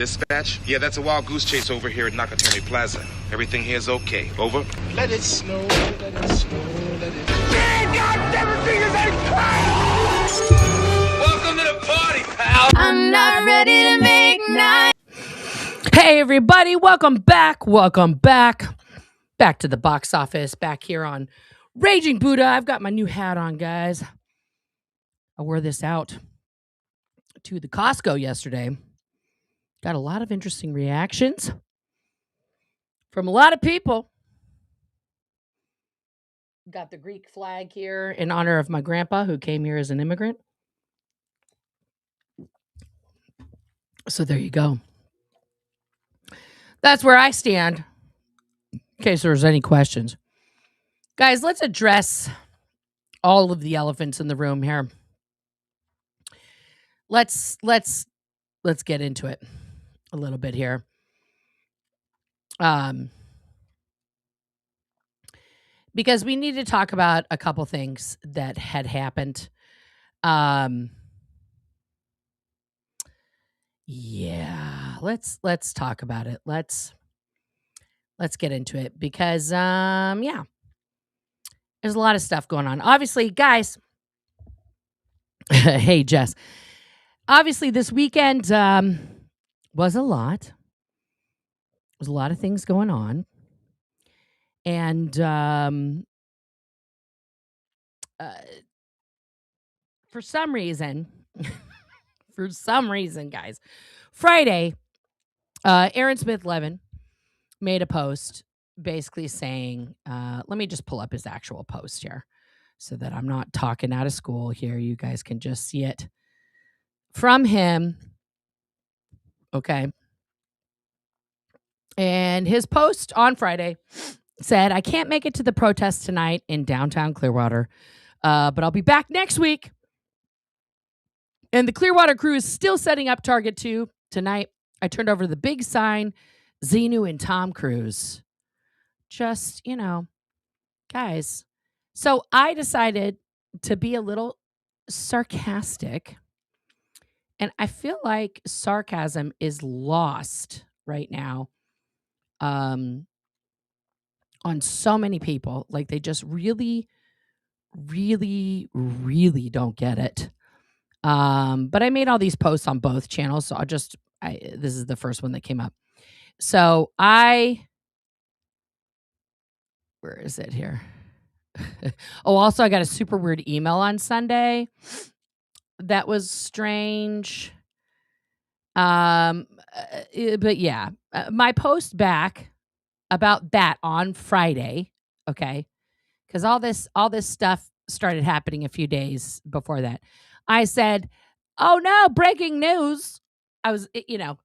Dispatch? Yeah, that's a wild goose chase over here at Nakatani Plaza. Everything here's okay. Over. Let it snow, let it snow, let it snow. Welcome to the party, pal. I'm not ready to make night. Hey, everybody. Welcome back. Welcome back. Back to the box office. Back here on Raging Buddha. I've got my new hat on, guys. I wore this out to the Costco yesterday. Got a lot of interesting reactions from a lot of people. Got the Greek flag here in honor of my grandpa who came here as an immigrant. So there you go. That's where I stand. In case there's any questions. Guys, let's address all of the elephants in the room here. Let's get into it a little bit here. Because we need to talk about a couple things that had happened. Yeah, let's talk about it. Let's get into it because yeah. There's a lot of stuff going on. Obviously, guys. Hey, Jess. Obviously, this weekend was a lot. There was a lot of things going on. And for some reason, guys, Friday, Aaron Smith-Levin made a post basically saying, let me just pull up his actual post here so that I'm not talking out of school here. You guys can just see it from him. Okay. And his post on Friday said, I can't make it to the protest tonight in downtown Clearwater, but I'll be back next week. And the Clearwater crew is still setting up Target 2 tonight. I turned over the big sign, Xenu and tomcruise. Just, guys. So I decided to be a little sarcastic. And I feel like sarcasm is lost right now on so many people. Like they just really, really, really don't get it. But I made all these posts on both channels. So this is the first one that came up. So where is it here? Oh, also I got a super weird email on Sunday. That was strange. But yeah, my post back about that on Friday. Okay. Cause all this stuff started happening a few days before that. I said, oh no, breaking news. I was,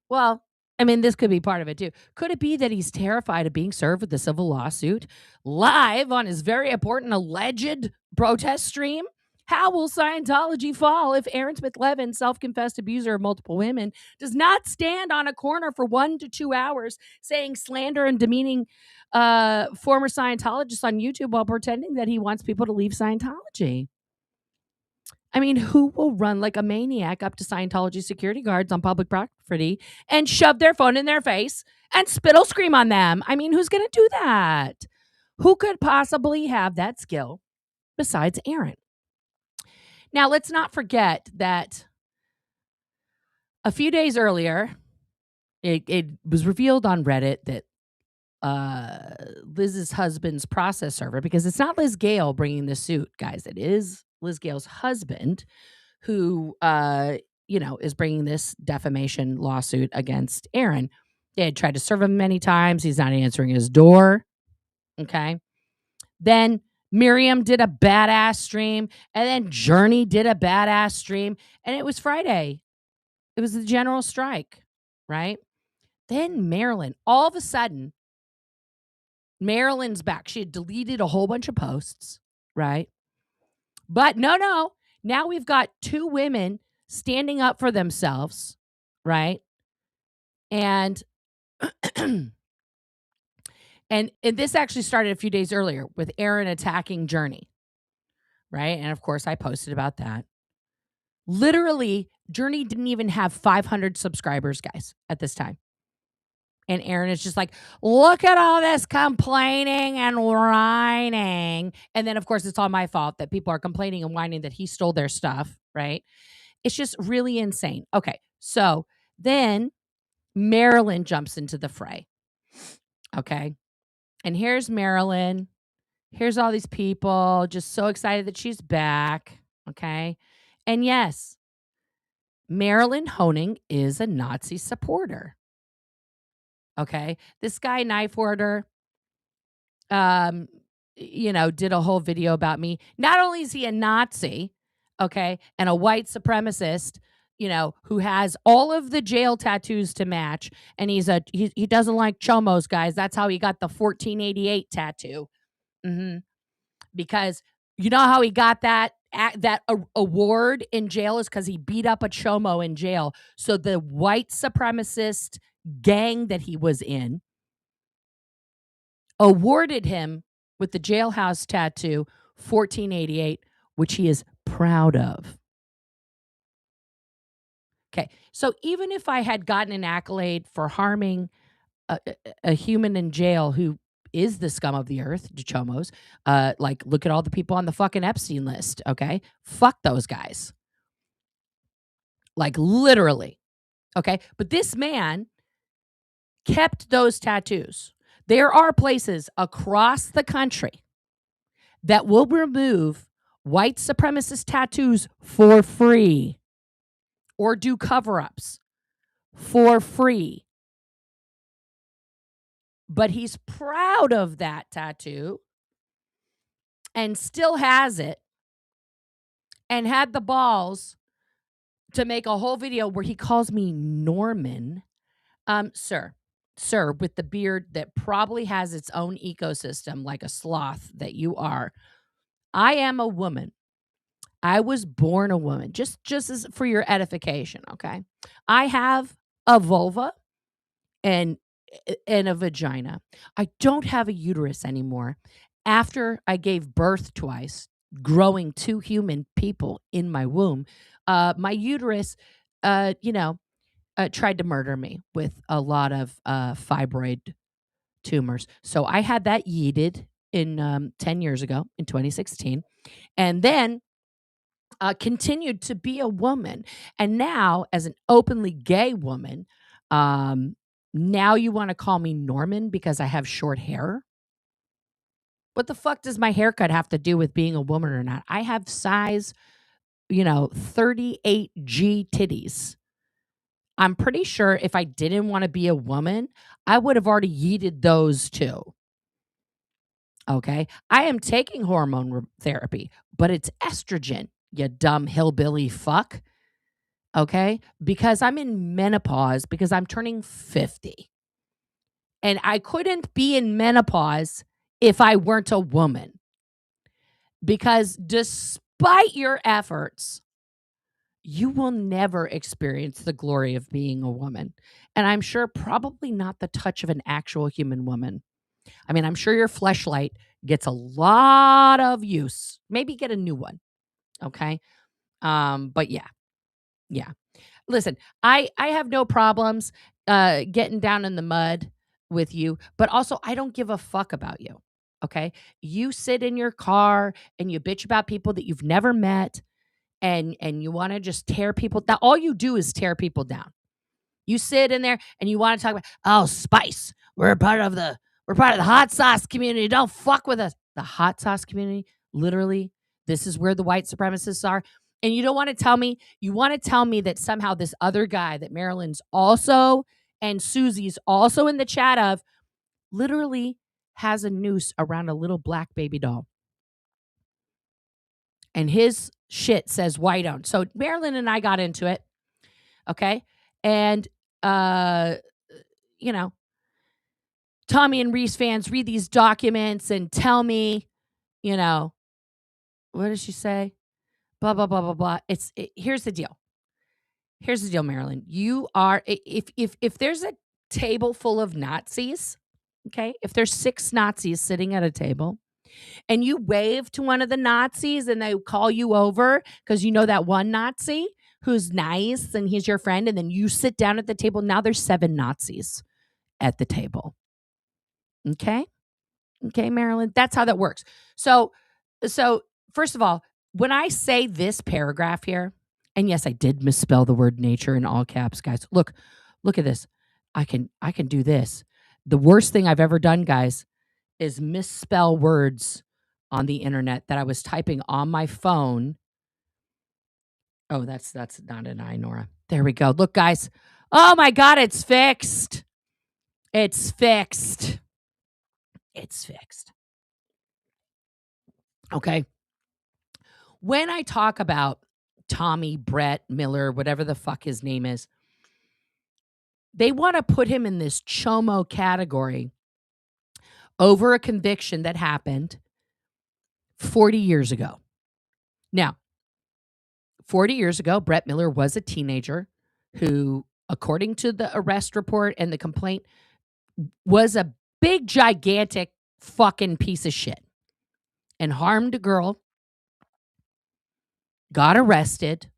well, I mean, this could be part of it too. Could it be that he's terrified of being served with a civil lawsuit live on his very important alleged protest stream? How will Scientology fall if Aaron Smith-Levin, self-confessed abuser of multiple women, does not stand on a corner for 1 to 2 hours saying slander and demeaning former Scientologists on YouTube while pretending that he wants people to leave Scientology? I mean, who will run like a maniac up to Scientology security guards on public property and shove their phone in their face and spittle scream on them? I mean, who's going to do that? Who could possibly have that skill besides Aaron? Now, let's not forget that a few days earlier, it was revealed on Reddit that Liz's husband's process server, because it's not Liz Gale bringing the suit, guys. It is Liz Gale's husband who, is bringing this defamation lawsuit against Aaron. They had tried to serve him many times. He's not answering his door. Okay. Then Miriam did a badass stream, and then Journey did a badass stream, and it was Friday. It was the general strike, right? Then Marilyn, all of a sudden, Marilyn's back. She had deleted a whole bunch of posts, right? But no. Now we've got 2 women standing up for themselves, right? And and this actually started a few days earlier with Aaron attacking Journey, right? And of course, I posted about that. Literally, Journey didn't even have 500 subscribers, guys, at this time. And Aaron is just like, look at all this complaining and whining. And then, of course, it's all my fault that people are complaining and whining that he stole their stuff, right? It's just really insane. Okay, so then Marilyn jumps into the fray. Okay, and here's Marilyn. Here's all these people just so excited that she's back. Okay, and yes, Marilyn Honig is a Nazi supporter. Okay, this guy Knife Order, did a whole video about me. Not only is he a Nazi, okay, and a white supremacist, who has all of the jail tattoos to match, and he doesn't like chomos, guys. That's how he got the 1488 tattoo. Because you know how he got that award in jail is because he beat up a chomo in jail. So the white supremacist gang that he was in awarded him with the jailhouse tattoo 1488, which he is proud of. Okay, so even if I had gotten an accolade for harming a human in jail who is the scum of the earth, Chomos, like look at all the people on the fucking Epstein list, okay? Fuck those guys. Like literally, okay? But this man kept those tattoos. There are places across the country that will remove white supremacist tattoos for free or do cover-ups for free. But he's proud of that tattoo and still has it and had the balls to make a whole video where he calls me Norman. Sir, with the beard that probably has its own ecosystem like a sloth that you are. I am a woman. I was born a woman, just as for your edification, okay? I have a vulva and a vagina. I don't have a uterus anymore. After I gave birth twice, growing 2 human people in my womb, my uterus, tried to murder me with a lot of fibroid tumors. So I had that yeeted in 10 years ago in 2016, and then continued to be a woman. And now, as an openly gay woman, now you want to call me Norman because I have short hair? What the fuck does my haircut have to do with being a woman or not? I have size, 38G titties. I'm pretty sure if I didn't want to be a woman, I would have already yeeted those too. Okay? I am taking hormone therapy, but it's estrogen, you dumb hillbilly fuck. Okay? Because I'm in menopause because I'm turning 50. And I couldn't be in menopause if I weren't a woman. Because despite your efforts, you will never experience the glory of being a woman. And I'm sure probably not the touch of an actual human woman. I mean, I'm sure your fleshlight gets a lot of use. Maybe get a new one. Okay? But yeah. Listen, I have no problems getting down in the mud with you, but also I don't give a fuck about you. Okay? You sit in your car and you bitch about people that you've never met and you want to just tear people down. All you do is tear people down. You sit in there and you want to talk about, oh, spice. We're part of the hot sauce community. Don't fuck with us. The hot sauce community, literally, this is where the white supremacists are. And you don't want to tell me, that somehow this other guy that Marilyn's also and Susie's also in the chat of literally has a noose around a little black baby doll. And his shit says white owned. So Marilyn and I got into it. Okay. And, Tommy and Reese fans read these documents and tell me, what does she say? Blah, blah, blah, blah, blah. Here's the deal. Marilyn. You are, if there's a table full of Nazis, okay, if there's 6 Nazis sitting at a table and you wave to one of the Nazis and they call you over because you know that one Nazi who's nice and he's your friend, and then you sit down at the table. Now there's 7 Nazis at the table. Okay? Okay, Marilyn, that's how that works. So first of all, when I say this paragraph here, and yes, I did misspell the word nature in all caps, guys. Look at this. I can do this. The worst thing I've ever done, guys, is misspell words on the internet that I was typing on my phone. Oh, that's not an I, Nora. There we go. Look, guys. Oh my God, it's fixed. It's fixed. It's fixed. Okay. When I talk about Tommy, Brett, Miller, whatever the fuck his name is, they want to put him in this chomo category over a conviction that happened 40 years ago. Now, 40 years ago, Brett Miller was a teenager who, according to the arrest report and the complaint, was a big, gigantic fucking piece of shit and harmed a girl, got arrested,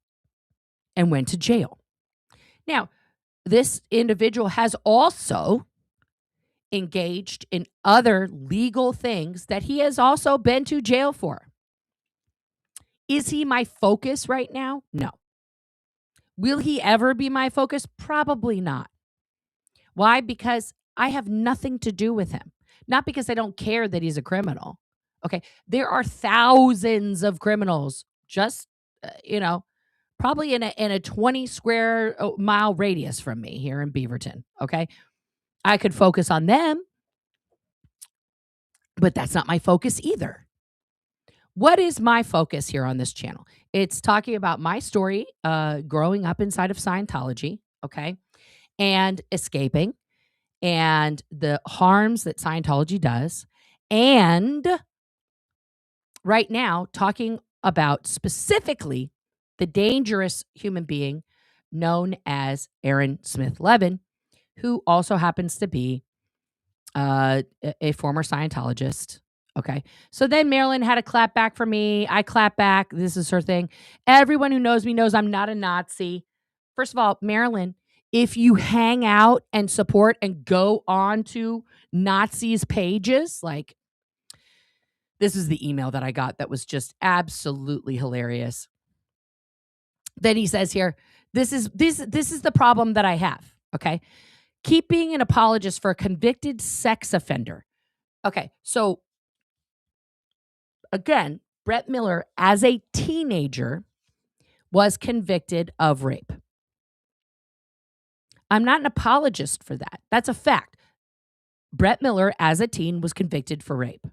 and went to jail. Now, this individual has also engaged in other legal things that he has also been to jail for. Is he my focus right now? No. Will he ever be my focus? Probably not. Why? Because I have nothing to do with him. Not because I don't care that he's a criminal. Okay. There are thousands of criminals just, probably in a 20 square mile radius from me here in Beaverton. Okay. I could focus on them, but that's not my focus either. What is my focus here on this channel? It's talking about my story, growing up inside of Scientology, okay, and escaping, and the harms that Scientology does, and right now talking about specifically the dangerous human being known as Aaron Smith Levin, who also happens to be a former Scientologist. Okay. So then Marilyn had a clap back for me. I clap back. This is her thing. Everyone who knows me knows I'm not a Nazi. First of all, Marilyn, if you hang out and support and go on to Nazis' pages, like this is the email that I got that was just absolutely hilarious. Then he says here, this is the problem that I have. Okay. Keep being an apologist for a convicted sex offender. Okay. So again, Brett Miller, as a teenager, was convicted of rape. I'm not an apologist for that. That's a fact. Brett Miller, as a teen, was convicted for rape.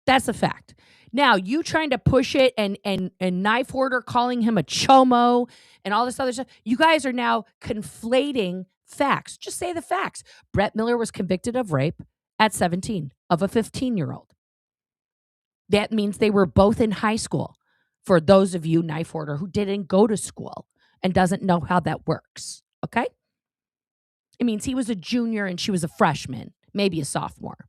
That's a fact. Now, you trying to push it and knife hoarder calling him a chomo and all this other stuff, you guys are now conflating facts. Just say the facts. Brett Miller was convicted of rape at 17 of a 15-year-old. That means they were both in high school. For those of you, knife hoarder, who didn't go to school and doesn't know how that works, okay? It means he was a junior and she was a freshman, maybe a sophomore.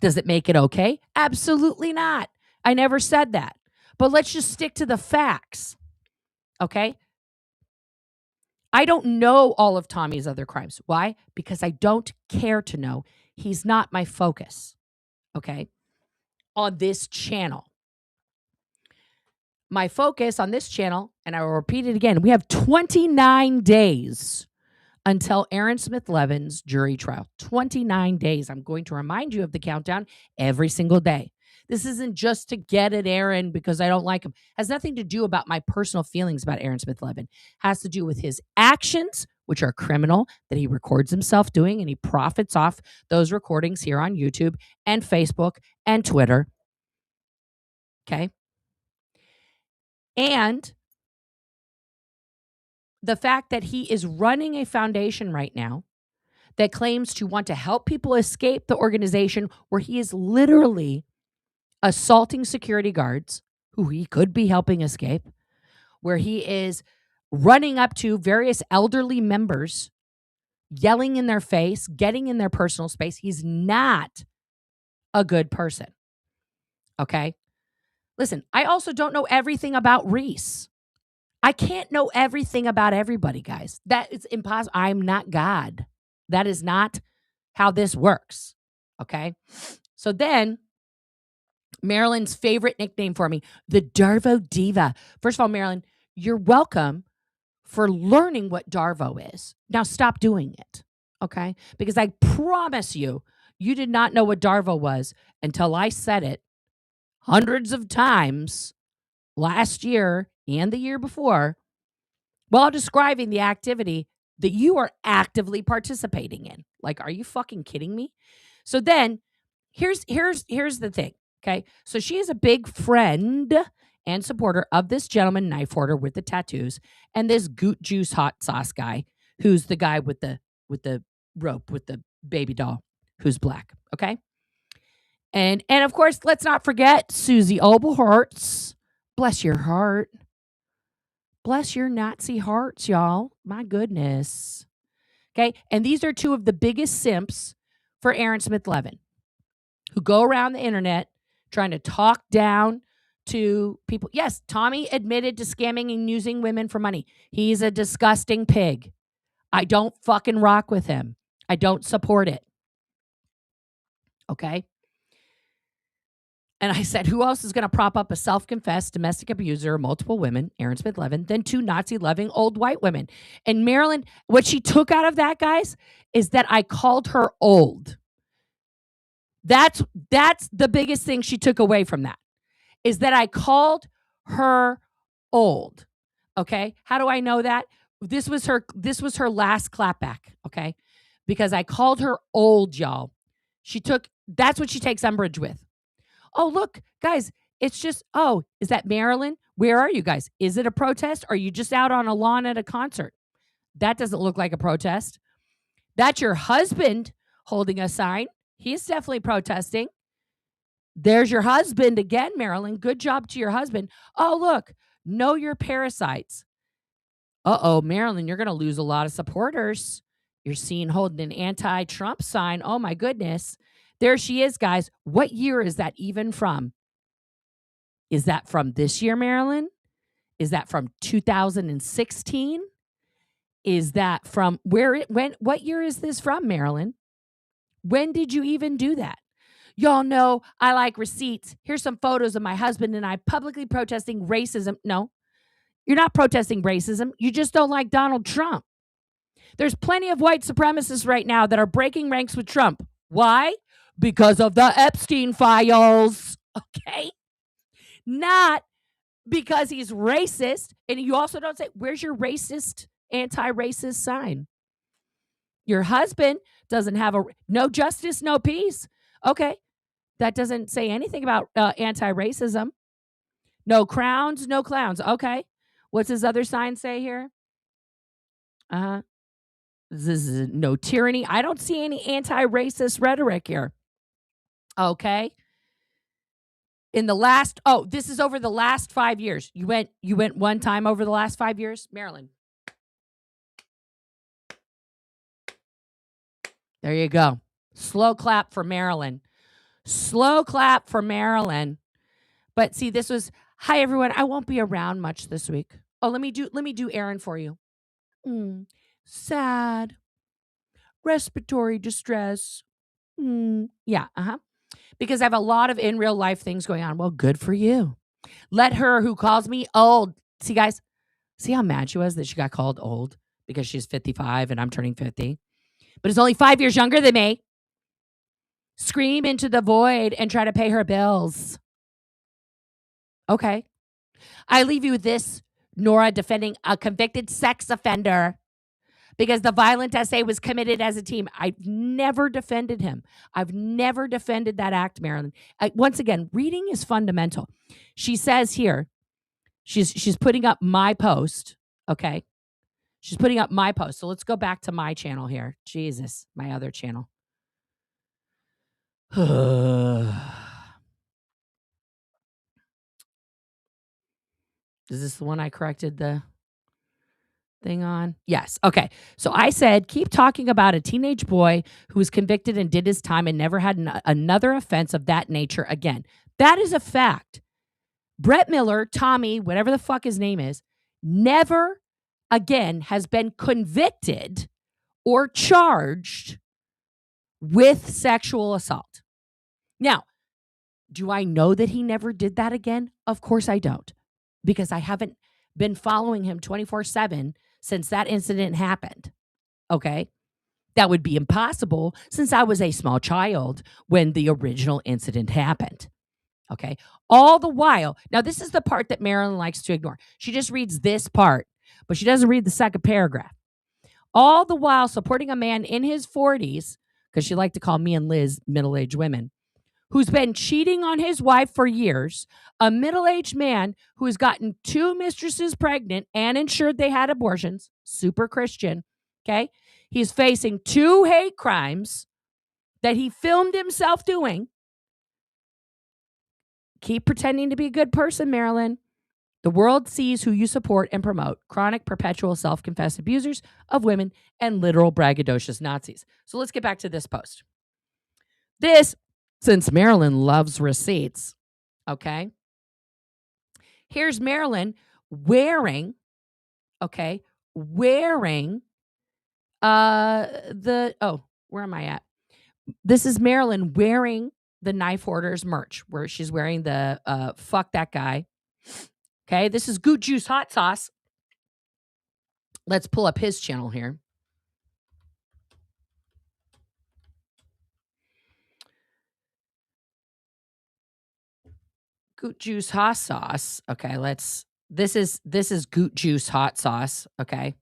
Does it make it okay? Absolutely not. I never said that. But let's just stick to the facts, okay? I don't know all of Tommy's other crimes. Why? Because I don't care to know. He's not my focus, okay? On this channel. My focus on this channel, and I will repeat it again, we have 29 days until Aaron Smith Levin's jury trial. 29 days. I'm going to remind you of the countdown every single day. This isn't just to get at Aaron because I don't like him. It has nothing to do about my personal feelings about Aaron Smith Levin. It has to do with his actions, which are criminal, that he records himself doing, and he profits off those recordings here on YouTube and Facebook and Twitter. Okay? And the fact that he is running a foundation right now that claims to want to help people escape the organization, where he is literally assaulting security guards who he could be helping escape, where he is running up to various elderly members, yelling in their face, getting in their personal space. He's not a good person. Okay? Listen, I also don't know everything about Reese. I can't know everything about everybody, guys. That is impossible. I'm not God. That is not how this works. Okay. So then Marilyn's favorite nickname for me, the Darvo Diva. First of all, Marilyn, you're welcome for learning what Darvo is. Now stop doing it. Okay. Because I promise you, you did not know what Darvo was until I said it hundreds of times last year and the year before while describing the activity that you are actively participating in. Like, are you fucking kidding me? So then here's the thing. Okay. So she is a big friend and supporter of this gentleman knife hoarder with the tattoos and this goot juice hot sauce guy who's the guy with the rope with the baby doll who's black. Okay. And of course, let's not forget Susie Oberholtz. Bless your heart. Bless your Nazi hearts, y'all. My goodness. Okay. And these are two of the biggest simps for Aaron Smith Levin who go around the internet trying to talk down to people. Yes, Tommy admitted to scamming and using women for money. He's a disgusting pig. I don't fucking rock with him. I don't support it. Okay. And I said, who else is going to prop up a self-confessed domestic abuser of multiple women, Aaron Smith Levin, than two Nazi-loving old white women? And Marilyn, what she took out of that, guys, is that I called her old. That's the biggest thing she took away from that, is that I called her old. Okay? How do I know that? This was her last clapback, okay? Because I called her old, y'all. That's what she takes umbrage with. Oh, look, guys, it's just, is that Marilyn? Where are you guys? Is it a protest? Or are you just out on a lawn at a concert? That doesn't look like a protest. That's your husband holding a sign. He's definitely protesting. There's your husband again, Marilyn. Good job to your husband. Oh, look, know your parasites. Marilyn, you're going to lose a lot of supporters. You're seen holding an anti-Trump sign. Oh, my goodness. There she is, guys. What year is that even from? Is that from this year, Marilyn? Is that from 2016? Is that from what year is this from, Marilyn? When did you even do that? Y'all know I like receipts. Here's some photos of my husband and I publicly protesting racism. No, you're not protesting racism. You just don't like Donald Trump. There's plenty of white supremacists right now that are breaking ranks with Trump. Why? Because of the Epstein files, okay? Not because he's racist. And you also don't say, where's your racist, anti-racist sign? Your husband doesn't have no justice, no peace. Okay, that doesn't say anything about anti-racism. No crowns, no clowns. Okay, what's his other sign say here? This is no tyranny. I don't see any anti-racist rhetoric here. Okay. This is over the last 5 years. You went one time over the last 5 years, Marilyn. There you go. Slow clap for Marilyn. Slow clap for Marilyn. But see, this was, hi everyone. I won't be around much this week. Oh, let me do Aaron for you. Sad. Respiratory distress. Yeah, because I have a lot of in real life things going on. Well, good for you. Let her who calls me old. See, guys, see how mad she was that she got called old because she's 55 and I'm turning 50. But it's only 5 years younger than me. Scream into the void and try to pay her bills. Okay. I leave you with this, Nora defending a convicted sex offender because the violent essay was committed as a team. I've never defended him. I've never defended that act, Marilyn. Once again, reading is fundamental. She says here, she's putting up my post, okay? She's putting up my post. So let's go back to my channel here. Jesus, my other channel. Is this the one I corrected the thing on? Yes. Okay. So I said, keep talking about a teenage boy who was convicted and did his time and never had another offense of that nature again. That is a fact. Brett Miller, Tommy, whatever the fuck his name is never again has been convicted or charged with sexual assault. Now, do I know that he never did that again? Of course I don't, because I haven't been following him 24/7 since that incident happened. Okay? That would be impossible since I was a small child when the original incident happened. Okay? All the while, now this is the part that Marilyn likes to ignore. She just reads this part, but she doesn't read the second paragraph. All the while supporting a man in his 40s, because she liked to call me and Liz middle-aged women, who's been cheating on his wife for years, a middle-aged man who has gotten 2 mistresses pregnant and ensured they had abortions, super Christian, okay? He's facing 2 hate crimes that he filmed himself doing. Keep pretending to be a good person, Marilyn. The world sees who you support and promote: chronic, perpetual, self-confessed abusers of women and literal braggadocious Nazis. So let's get back to this post. This, since Marilyn loves receipts, okay? Here's Marilyn wearing where am I at? This is Marilyn wearing the Knife Hoarders merch, where she's wearing the fuck that guy. Okay, this is Goot Juice Hot Sauce. Let's pull up his channel here. Goot Juice Hot Sauce. Okay, this is Goot Juice Hot Sauce, okay?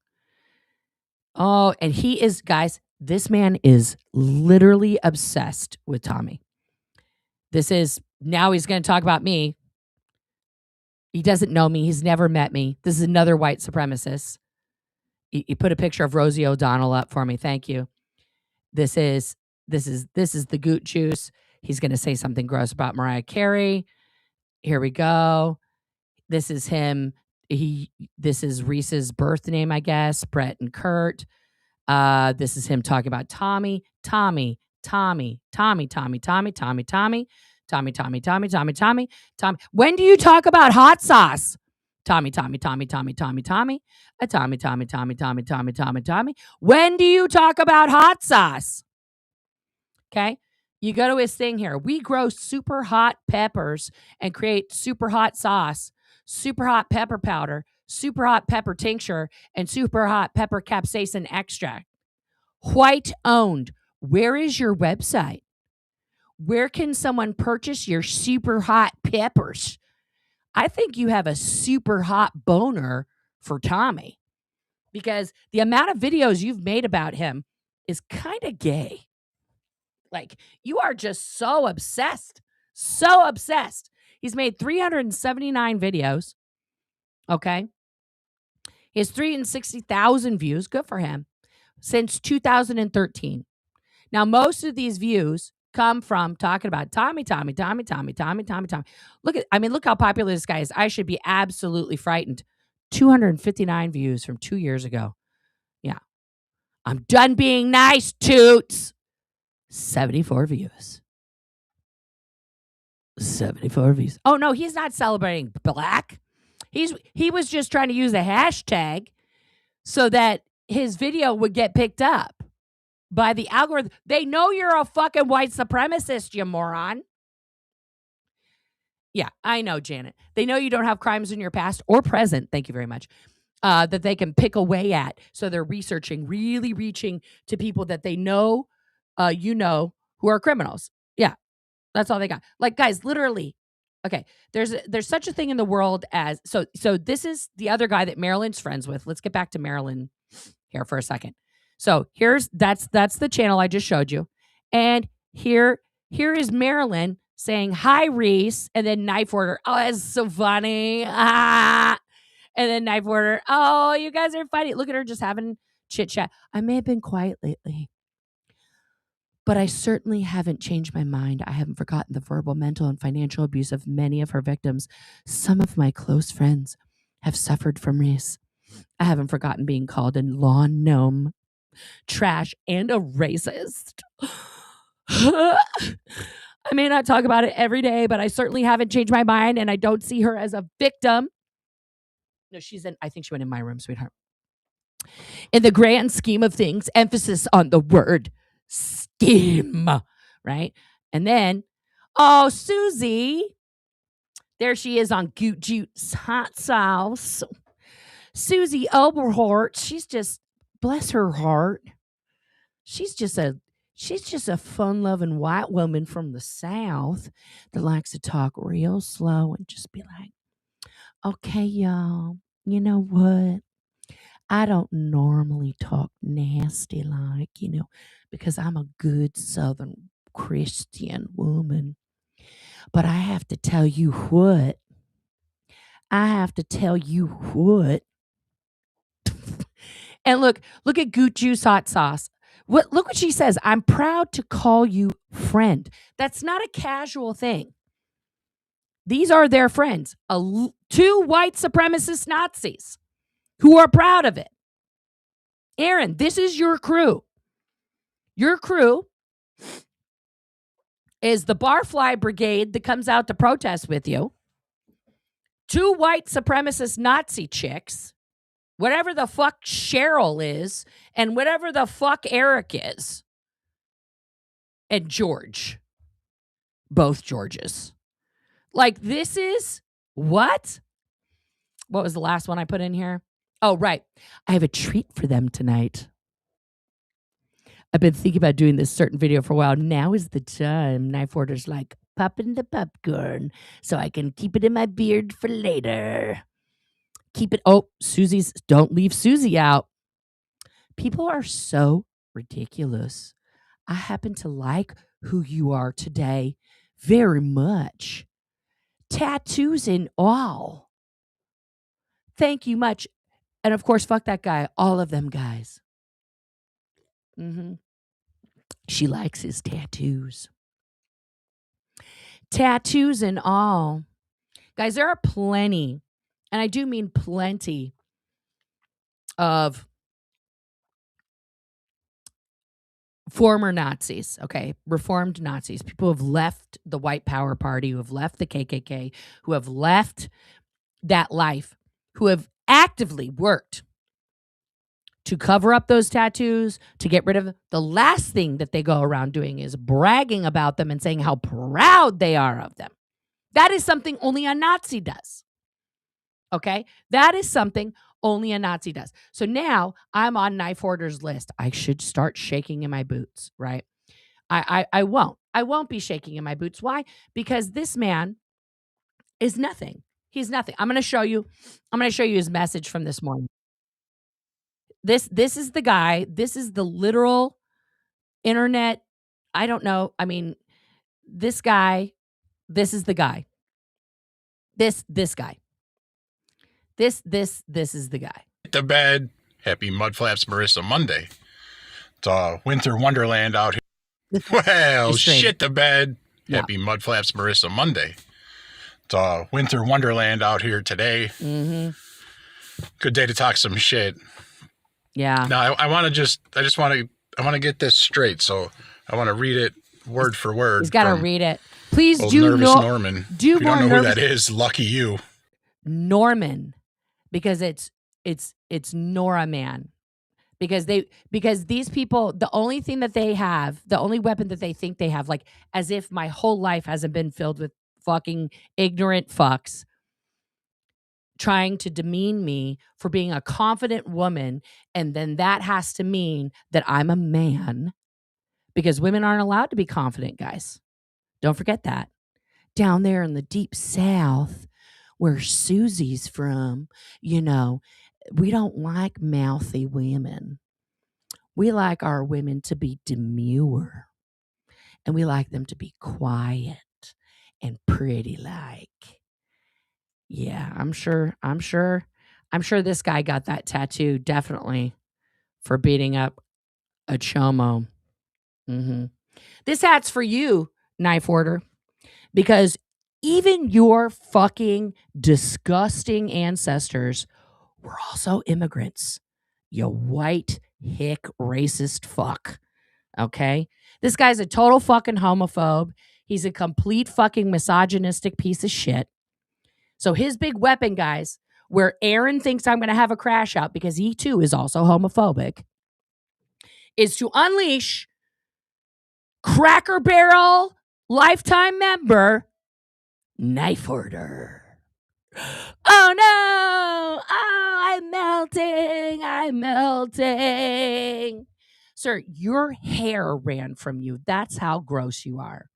Oh, and he is, guys, this man is literally obsessed with Tommy. Now he's going to talk about me. He doesn't know me. He's never met me. This is another white supremacist. He put a picture of Rosie O'Donnell up for me. Thank you. This is the Goot Juice. He's going to say something gross about Mariah Carey. Here we go. This is him. This is Reese's birth name, I guess. Brett and Kurt. This is him talking about Tommy. Tommy. When do you talk about hot sauce? Tommy. When do you talk about hot sauce? Okay. You go to his thing here. We grow super hot peppers and create super hot sauce, super hot pepper powder, super hot pepper tincture, and super hot pepper capsaicin extract. White owned. Where is your website? Where can someone purchase your super hot peppers? I think you have a super hot boner for Tommy, because the amount of videos you've made about him is kind of gay. Like, you are just so obsessed. So obsessed. He's made 379 videos. Okay. He has 360,000 views. Good for him. Since 2013. Now, most of these views come from talking about Tommy. Look how popular this guy is. I should be absolutely frightened. 259 views from 2 years ago. Yeah. I'm done being nice, Toots. 74 views. 74 views. Oh, no, he's not celebrating black. He was just trying to use a hashtag so that his video would get picked up by the algorithm. They know you're a fucking white supremacist, you moron. Yeah, I know, Janet. They know you don't have crimes in your past or present. Thank you very much. That they can pick away at. So they're researching, really reaching to people that they know, who are criminals. Yeah, that's all they got. Like, guys, literally. Okay, there's such a thing in the world as so this is the other guy that Marilyn's friends with. Let's get back to Marilyn here for a second. So that's the channel I just showed you. And here is Marilyn saying, "Hi, Reese," and then Knife Order. Oh, that's so funny. And then Knife Order. Oh, you guys are funny. Look at her just having chit chat. I may have been quiet lately, but I certainly haven't changed my mind. I haven't forgotten the verbal, mental, and financial abuse of many of her victims. Some of my close friends have suffered from Reese. I haven't forgotten being called a lawn gnome, trash, and a racist. I may not talk about it every day, but I certainly haven't changed my mind, and I don't see her as a victim. No, I think she went in my room, sweetheart. In the grand scheme of things, emphasis on the word scheme, right? And then, oh, Susie, there she is on Goot Jute's hot sauce. Susie Oberhort, she's just, bless her heart, she's just a fun-loving white woman from the South that likes to talk real slow and just be like, okay, y'all, you know what? I don't normally talk nasty like, because I'm a good Southern Christian woman. But I have to tell you what. And look at Goot Juice hot sauce. Look what she says. I'm proud to call you friend. That's not a casual thing. These are their friends. Two white supremacist Nazis who are proud of it. Aaron, this is your crew. Your crew is the Barfly Brigade that comes out to protest with you. Two white supremacist Nazi chicks, whatever the fuck Cheryl is, and whatever the fuck Eric is. And George. Both Georges. Like, this is what? What was the last one I put in here? Oh, right. I have a treat for them tonight. I've been thinking about doing this certain video for a while. Now is the time. Knife Order's like, popping the popcorn so I can keep it in my beard for later. Keep it. Oh, don't leave Susie out. People are so ridiculous. I happen to like who you are today very much. Tattoos and all. Thank you much. And of course, fuck that guy. All of them guys. She likes his tattoos. Tattoos and all. Guys, there are plenty, and I do mean plenty, of former Nazis, okay? Reformed Nazis, people who have left the White Power Party, who have left the KKK, who have left that life, who have actively worked to cover up those tattoos, to get rid of them. The last thing that they go around doing is bragging about them and saying how proud they are of them. That is something only a Nazi does. Okay? That is something only a Nazi does. So now I'm on Knife Hoarder's list. I should start shaking in my boots, right? I won't. I won't be shaking in my boots. Why? Because this man is nothing. He's nothing. I'm going to show you his message from this morning. This is the guy. This is the literal internet. I don't know. I mean, this guy, this is the guy. This guy. This is the guy. To bed. Happy Mudflaps Marissa Monday. It's winter wonderland out here. Well, shit to bed. Yeah. Happy Mudflaps Marissa Monday. It's winter wonderland out here today. Good day to talk some shit. Yeah. Now I want to get this straight. So I want to read it word for word. He's got to read it. Please do nervous Norman. Do if you don't know who that is, lucky you. Norman, because it's Nora Man. Because these people, the only thing that they have, the only weapon that they think they have, like as if my whole life hasn't been filled with fucking ignorant fucks trying to demean me for being a confident woman, and then that has to mean that I'm a man, because women aren't allowed to be confident, guys. Don't forget that. Down there in the deep South, where Susie's from, we don't like mouthy women. We like our women to be demure, and we like them to be quiet and pretty like. Yeah, I'm sure this guy got that tattoo definitely for beating up a chomo. This hat's for you, Knife Order, because even your fucking disgusting ancestors were also immigrants. You white hick racist fuck. Okay? This guy's a total fucking homophobe. He's a complete fucking misogynistic piece of shit. So his big weapon, guys, where Aaron thinks I'm going to have a crash out because he too is also homophobic, is to unleash Cracker Barrel lifetime member Knife Order. Oh no! Oh, I'm melting. Sir, your hair ran from you. That's how gross you are.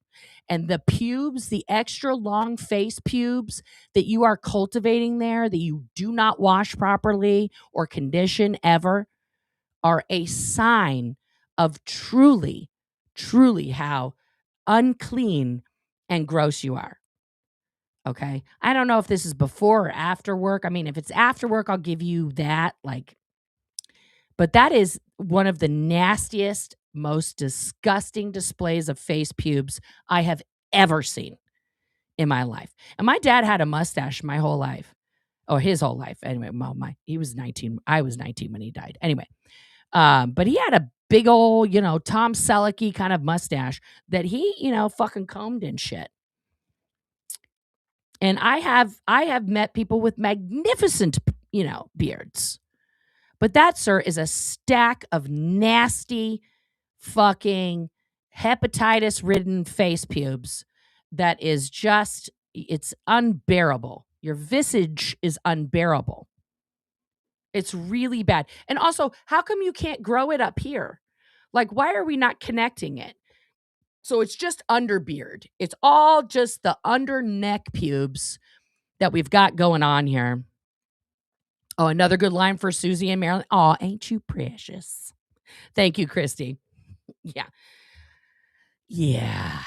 And the pubes, the extra long face pubes that you are cultivating there, that you do not wash properly or condition ever, are a sign of truly, truly how unclean and gross you are. Okay. I don't know if this is before or after work. I mean, if it's after work, I'll give you that. But that is one of the nastiest, most disgusting displays of face pubes I have ever seen in my life. And my dad had a mustache my whole life. Or his whole life. Anyway, he was 19. I was 19 when he died. Anyway. But he had a big old, Tom Selleck kind of mustache that he, fucking combed and shit. And I have met people with magnificent, beards. But that, sir, is a stack of nasty fucking hepatitis-ridden face pubes that is just, it's unbearable. Your visage is unbearable. It's really bad. And also, how come you can't grow it up here? Like, why are we not connecting it? So it's just under beard. It's all just the under neck pubes that we've got going on here. Oh, another good line for Susie and Marilyn. Oh, ain't you precious? Thank you, Christy. Yeah. Yeah.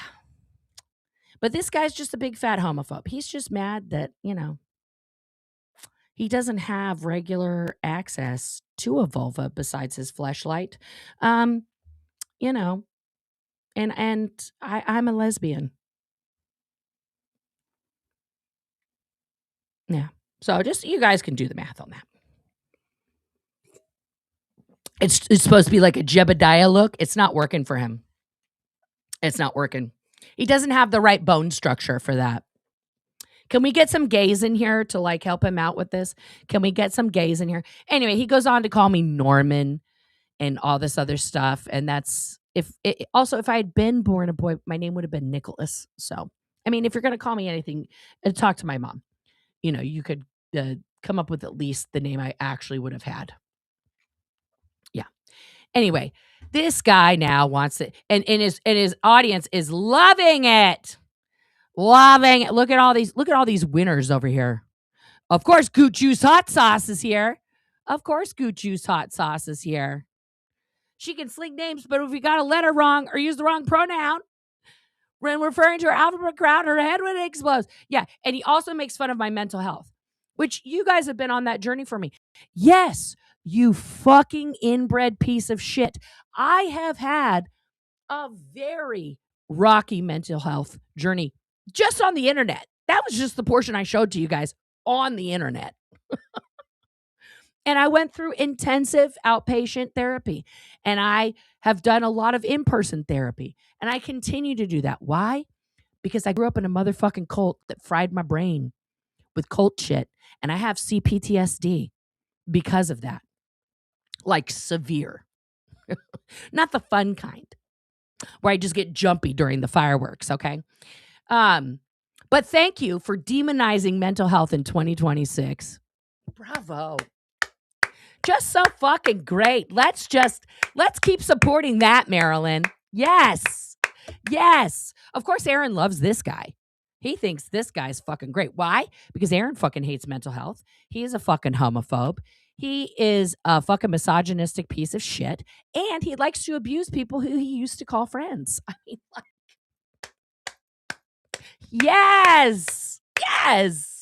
But this guy's just a big fat homophobe. He's just mad that, he doesn't have regular access to a vulva besides his fleshlight. And I'm a lesbian. Yeah. So just you guys can do the math on that. It's supposed to be like a Jebediah look. It's not working for him. It's not working. He doesn't have the right bone structure for that. Can we get some gays in here to help him out with this? Can we get some gays in here? Anyway, he goes on to call me Norman and all this other stuff. And that's if I had been born a boy, my name would have been Nicholas. So, I mean, if you're going to call me anything, talk to my mom. You could come up with at least the name I actually would have had. Yeah. Anyway, this guy now wants it, and his audience is loving it. Loving it. Look at all these winners over here. Of course, Goot Juice Hot Sauce is here. Of course, Goot Juice Hot Sauce is here. She can sling names, but if we got a letter wrong or use the wrong pronoun when referring to her alphabet crowd, her head would explode. Yeah, and he also makes fun of my mental health, which you guys have been on that journey for me. Yes, you fucking inbred piece of shit. I have had a very rocky mental health journey just on the internet. That was just the portion I showed to you guys on the internet. And I went through intensive outpatient therapy. And I have done a lot of in-person therapy. And I continue to do that. Why? Because I grew up in a motherfucking cult that fried my brain with cult shit. And I have CPTSD because of that. Like severe. Not the fun kind. Where I just get jumpy during the fireworks, okay? But thank you for demonizing mental health in 2026. Bravo. Just so fucking great. Let's keep supporting that, Marilyn. Yes. Yes. Of course, Aaron loves this guy. He thinks this guy's fucking great. Why? Because Aaron fucking hates mental health. He is a fucking homophobe. He is a fucking misogynistic piece of shit. And he likes to abuse people who he used to call friends. I mean, yes. Yes.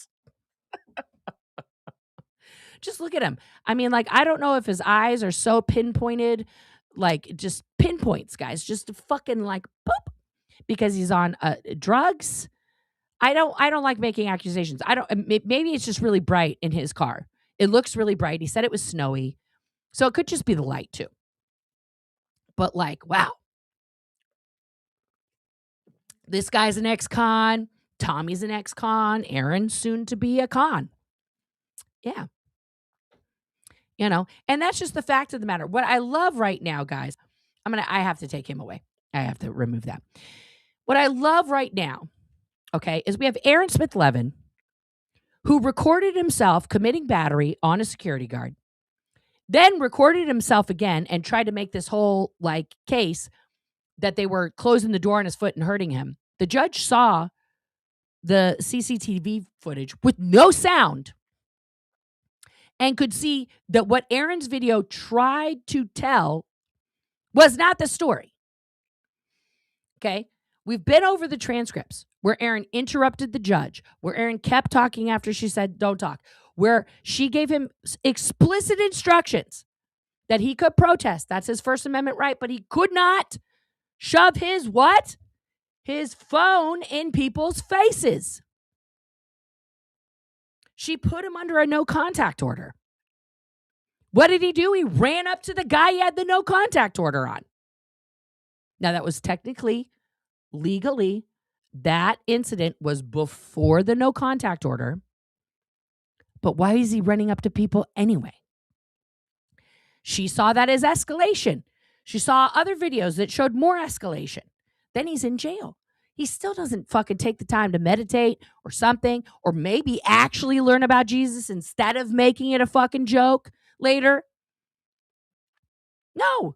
Just look at him. I mean, I don't know if his eyes are so pinpointed, just pinpoints, guys, just fucking boop, because he's on drugs. I don't like making accusations. Maybe it's just really bright in his car. It looks really bright. He said it was snowy. So it could just be the light too. But wow. This guy's an ex-con. Tommy's an ex-con. Aaron's soon to be a con. Yeah. You know, and that's just the fact of the matter. What I love right now, guys, I have to take him away. I have to remove that. What I love right now, okay, is we have Aaron Smith Levin, who recorded himself committing battery on a security guard, then recorded himself again and tried to make this whole like case that they were closing the door on his foot and hurting him. The judge saw the CCTV footage with no sound and could see that what Aaron's video tried to tell was not the story. Okay? We've been over the transcripts where Aaron interrupted the judge, where Aaron kept talking after she said, don't talk, where she gave him explicit instructions that he could protest. That's his First Amendment right, but he could not shove his what? His phone in people's faces. She put him under a no contact order. What did he do? He ran up to the guy he had the no contact order on. Now, that was technically, legally, that incident was before the no contact order. But why is he running up to people anyway? She saw that as escalation. She saw other videos that showed more escalation. Then he's in jail. He still doesn't fucking take the time to meditate or something, or maybe actually learn about Jesus instead of making it a fucking joke later. No.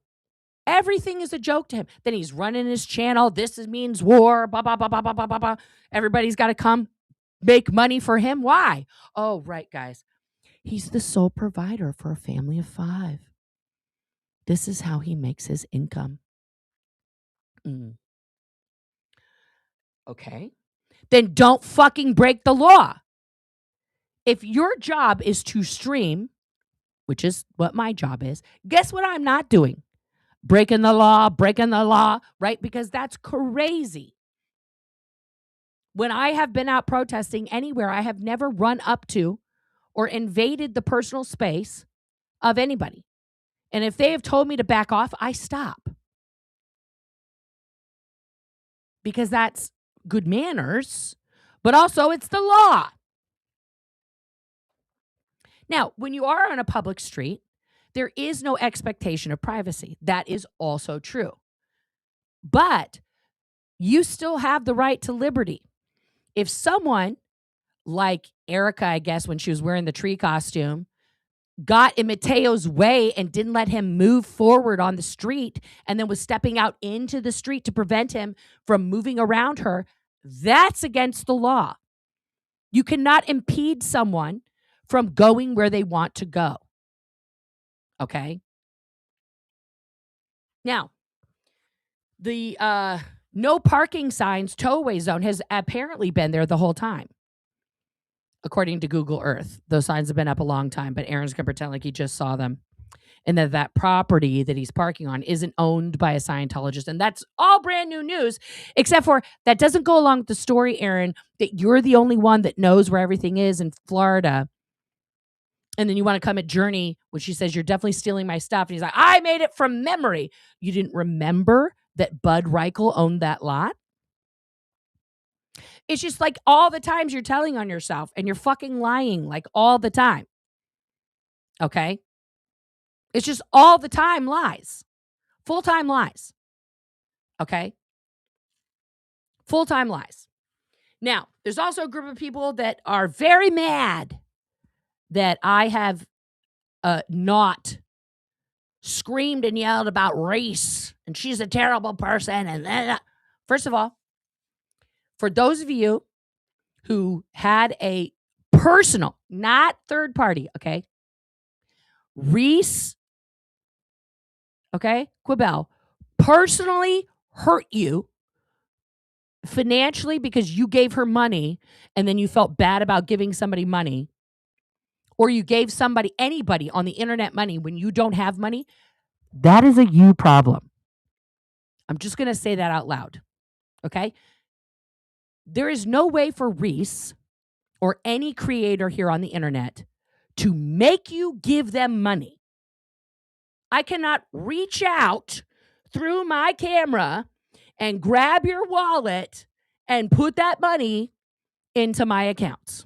Everything is a joke to him. Then he's running his channel. Means war. Blah, blah, blah, blah, blah, blah, blah, blah. Everybody's got to come make money for him. Why? Oh, right, guys. He's the sole provider for a family of 5. This is how he makes his income. Okay. Then don't fucking break the law. If your job is to stream, which is what my job is, guess what I'm not doing? Breaking the law, right? Because that's crazy. When I have been out protesting anywhere, I have never run up to or invaded the personal space of anybody. And if they have told me to back off, I stop. Because that's good manners, but also it's the law. Now, when you are on a public street, there is no expectation of privacy. That is also true. But you still have the right to liberty. If someone like Erica, I guess, when she was wearing the tree costume, got in Mateo's way and didn't let him move forward on the street and then was stepping out into the street to prevent him from moving around her, that's against the law. You cannot impede someone from going where they want to go. Okay? Now, the no parking signs towaway zone has apparently been there the whole time. According to Google Earth, those signs have been up a long time, but Aaron's going to pretend like he just saw them. And that property that he's parking on isn't owned by a Scientologist. And that's all brand new news, except for that doesn't go along with the story, Aaron, that you're the only one that knows where everything is in Florida. And then you want to come at Journey when she says, you're definitely stealing my stuff. And he's like, I made it from memory. You didn't remember that Bud Reichel owned that lot? It's just like all the times you're telling on yourself and you're fucking lying like all the time. Okay? It's just all the time lies. Full-time lies. Okay? Full-time lies. Now, there's also a group of people that are very mad that I have not screamed and yelled about race and she's a terrible person. And first of all, for those of you who had a personal, not third party, okay? Reese, okay, Quibell, personally hurt you financially because you gave her money and then you felt bad about giving somebody money, or you gave anybody on the internet money when you don't have money, that is a you problem. I'm just going to say that out loud, okay? There is no way for Reese or any creator here on the internet to make you give them money. I cannot reach out through my camera and grab your wallet and put that money into my accounts.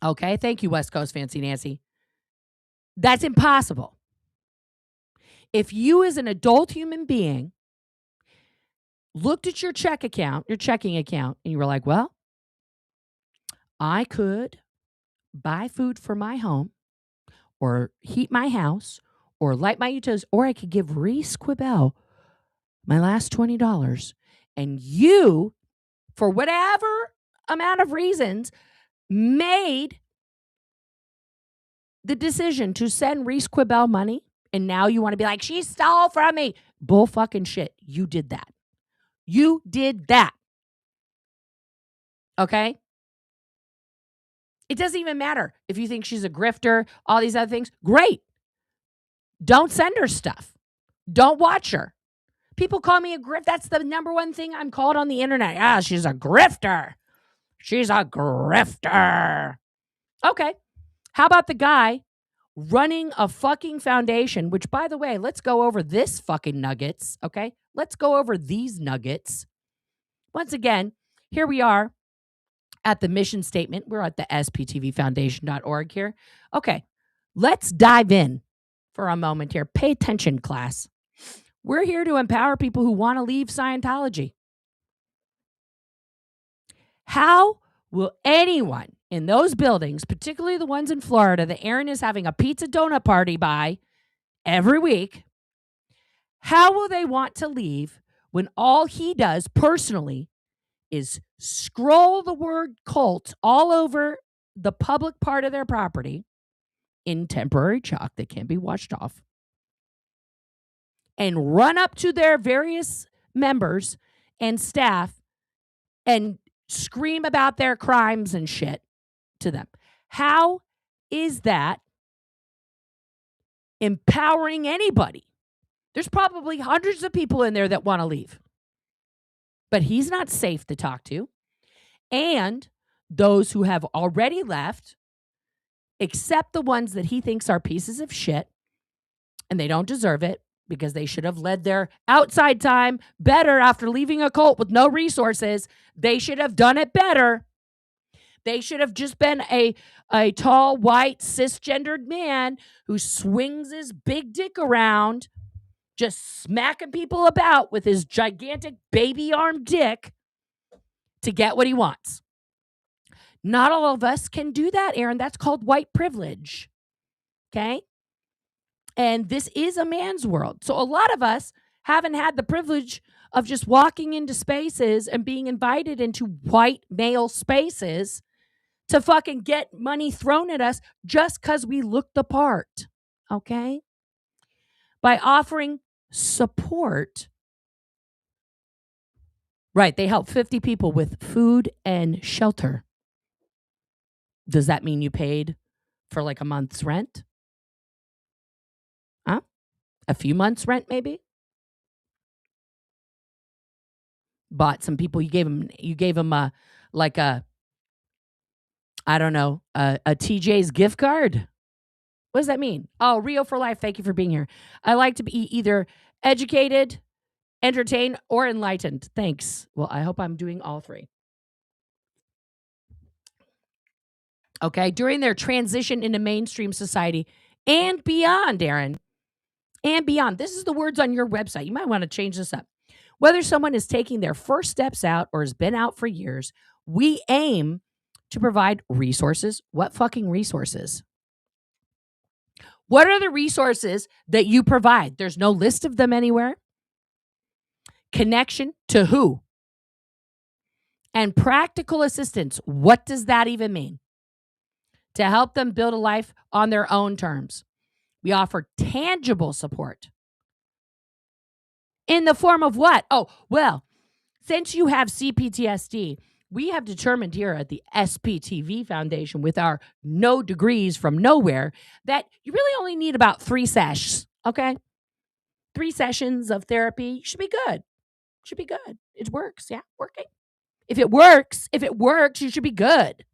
Okay, thank you, West Coast Fancy Nancy. That's impossible. If you as an adult human being looked at your checking account, and you were like, well, I could buy food for my home or heat my house or light my utilities, or I could give Reese Quibell my last $20. And you, for whatever amount of reasons, made the decision to send Reese Quibell money, and now you want to be like, she stole from me. Bull fucking shit. You did that. You did that. Okay? It doesn't even matter if you think she's a grifter, all these other things. Great. Don't send her stuff. Don't watch her. People call me a grift. That's the number one thing I'm called on the internet. Ah, she's a grifter. She's a grifter. Okay. How about the guy running a fucking foundation, which, by the way, let's go over this fucking nuggets, okay? Let's go over these nuggets. Once again, here we are at the mission statement. We're at the sptvfoundation.org here. Okay, let's dive in for a moment here. Pay attention, class. We're here to empower people who want to leave Scientology. How will anyone in those buildings, particularly the ones in Florida that Aaron is having a pizza donut party by every week, how will they want to leave when all he does personally is scroll the word cult all over the public part of their property in temporary chalk that can't be washed off, and run up to their various members and staff and scream about their crimes and shit to them? How is that empowering anybody? There's probably hundreds of people in there that want to leave, but he's not safe to talk to. And those who have already left, except the ones that he thinks are pieces of shit and they don't deserve it because they should have led their outside time better after leaving a cult with no resources. They should have done it better. They should have just been a tall, white, cisgendered man who swings his big dick around, just smacking people about with his gigantic baby arm dick to get what he wants. Not all of us can do that, Aaron. That's called white privilege. Okay? And this is a man's world. So a lot of us haven't had the privilege of just walking into spaces and being invited into white male spaces to fucking get money thrown at us just because we look the part. Okay? By offering support. Right, they help 50 people with food and shelter. Does that mean you paid for like a month's rent? Huh? A few months' rent, maybe? Bought some people, you gave them a TJ's gift card. What does that mean? Oh, Rio for life. Thank you for being here. I like to be either educated, entertained, or enlightened. Thanks. Well, I hope I'm doing all three. Okay. During their transition into mainstream society and beyond, Aaron, and beyond. This is the words on your website. You might want to change this up. Whether someone is taking their first steps out or has been out for years, we aim to provide resources. What fucking resources? What are the resources that you provide? There's no list of them anywhere. Connection to who? And practical assistance. What does that even mean? To help them build a life on their own terms. We offer tangible support. In the form of what? Oh, well, since you have CPTSD, we have determined here at the SPTV Foundation with our no degrees from nowhere that you really only need about 3 sessions, okay? 3 sessions of therapy should be good. Should be good. It works. Yeah, working. If it works, you should be good.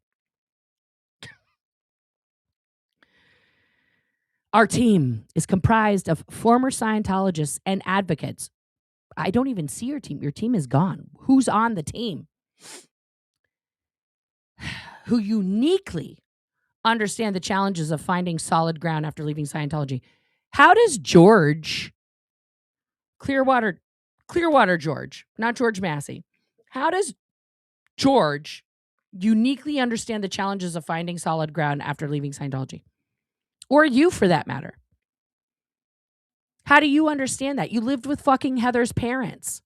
Our team is comprised of former Scientologists and advocates. I don't even see your team. Your team is gone. Who's on the team? Who uniquely understand the challenges of finding solid ground after leaving Scientology. How does George, Clearwater George, not George Massey, how does George uniquely understand the challenges of finding solid ground after leaving Scientology? Or you, for that matter. How do you understand that? You lived with fucking Heather's parents.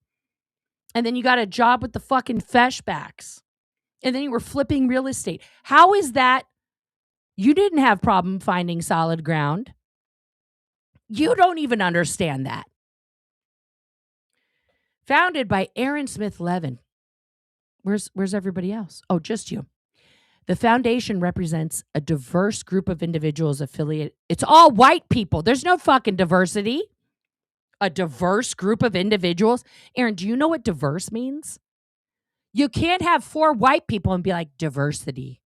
And then you got a job with the fucking Feshbacks. And then you were flipping real estate. How is that? You didn't have problem finding solid ground. You don't even understand that. Founded by Aaron Smith Levin. Where's everybody else? Oh, just you. The foundation represents a diverse group of individuals affiliated. It's all white people. There's no fucking diversity. A diverse group of individuals. Aaron, do you know what diverse means? You can't have 4 white people and be like, diversity.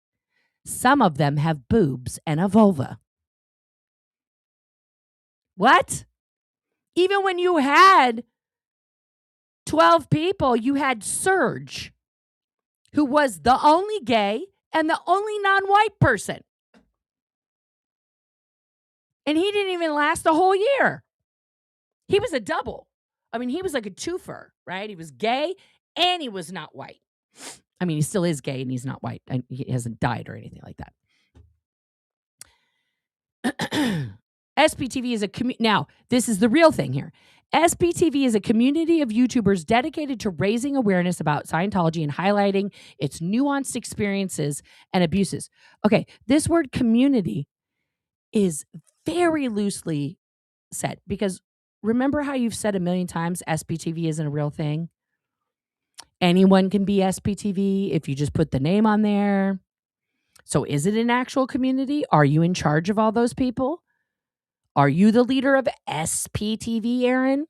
Some of them have boobs and a vulva. What? Even when you had 12 people, you had Serge, who was the only gay and the only non-white person. And he didn't even last a whole year. He was a double. I mean, he was like a twofer, right? He was gay and he was not white. I mean, he still is gay and he's not white. And he hasn't died or anything like that. SPTV is a community. Now, this is the real thing here. SPTV is a community of YouTubers dedicated to raising awareness about Scientology and highlighting its nuanced experiences and abuses. Okay, this word community is very loosely said because remember how you've said a million times SPTV isn't a real thing? Anyone can be SPTV if you just put the name on there. So is it an actual community? Are you in charge of all those people? Are you the leader of SPTV, Aaron?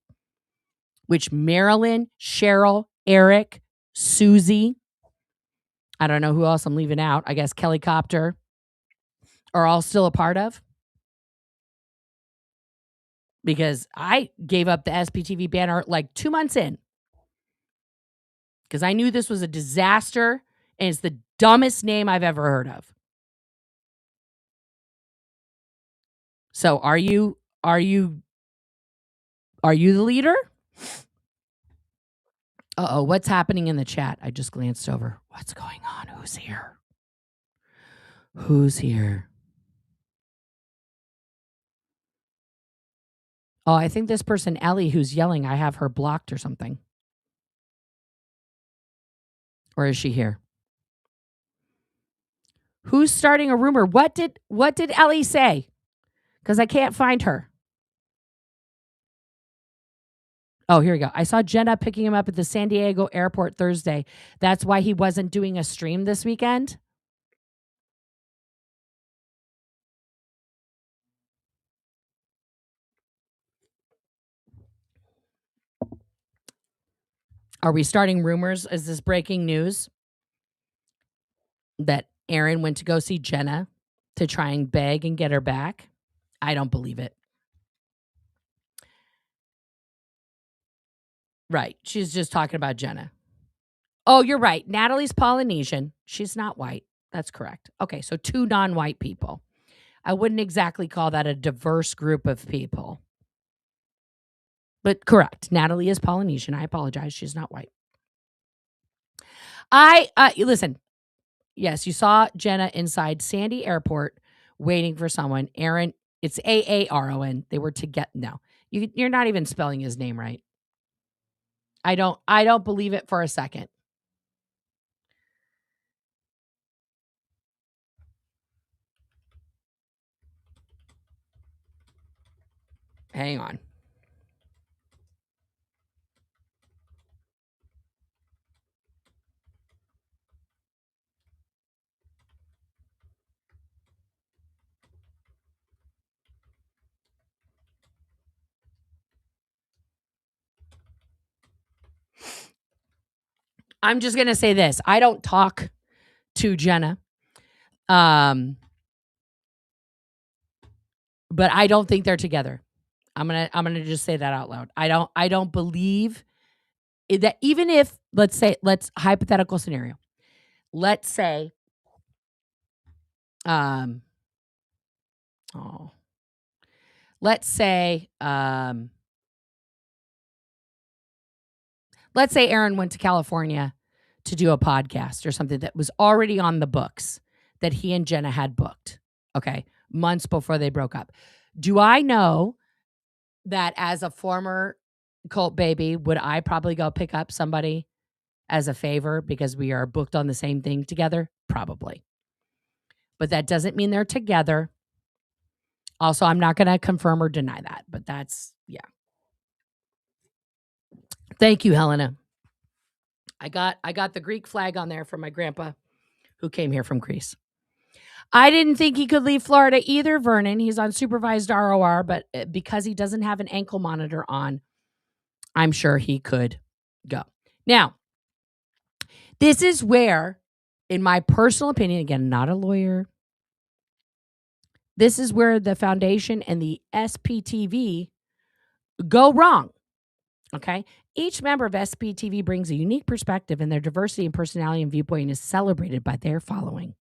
Which Marilyn, Cheryl, Eric, Susie, I don't know who else I'm leaving out. I guess Kelly Copter are all still a part of. Because I gave up the SPTV banner like 2 months in. Because I knew this was a disaster and it's the dumbest name I've ever heard of. So are you the leader? Uh-oh, what's happening in the chat? I just glanced over. What's going on? Who's here? Who's here? Oh, I think this person, Ellie, who's yelling, I have her blocked or something. Or is she here? Who's starting a rumor? What did Ellie say? Because I can't find her. Oh, here we go. I saw Jenna picking him up at the San Diego airport Thursday. That's why he wasn't doing a stream this weekend. Are we starting rumors? Is this breaking news? That Aaron went to go see Jenna to try and beg and get her back? I don't believe it. Right. She's just talking about Jenna. Oh, you're right. Natalie's Polynesian. She's not white. That's correct. Okay, so 2 non-white people. I wouldn't exactly call that a diverse group of people. But correct. Natalie is Polynesian. I apologize. She's not white. Listen. Yes, you saw Jenna inside Sandy Airport waiting for someone. Aaron, it's Aaron. They were together. No, you're not even spelling his name right. I don't believe it for a second. Hang on. I'm just going to say this. I don't talk to Jenna. But I don't think they're together. I'm going to just say that out loud. I don't believe that even if let's hypothetical scenario. Let's say Oh. Let's say Aaron went to California to do a podcast or something that was already on the books that he and Jenna had booked, okay, months before they broke up. Do I know that as a former cult baby, would I probably go pick up somebody as a favor because we are booked on the same thing together? Probably. But that doesn't mean they're together. Also, I'm not going to confirm or deny that, but that's, yeah. Thank you, Helena. I got the Greek flag on there from my grandpa who came here from Greece. I didn't think he could leave Florida either, Vernon. He's on supervised ROR, but because he doesn't have an ankle monitor on, I'm sure he could go. Now, this is where, in my personal opinion, again, not a lawyer, this is where the foundation and the SPTV go wrong. Okay? Each member of SPTV brings a unique perspective, and their diversity and personality and viewpoint is celebrated by their following.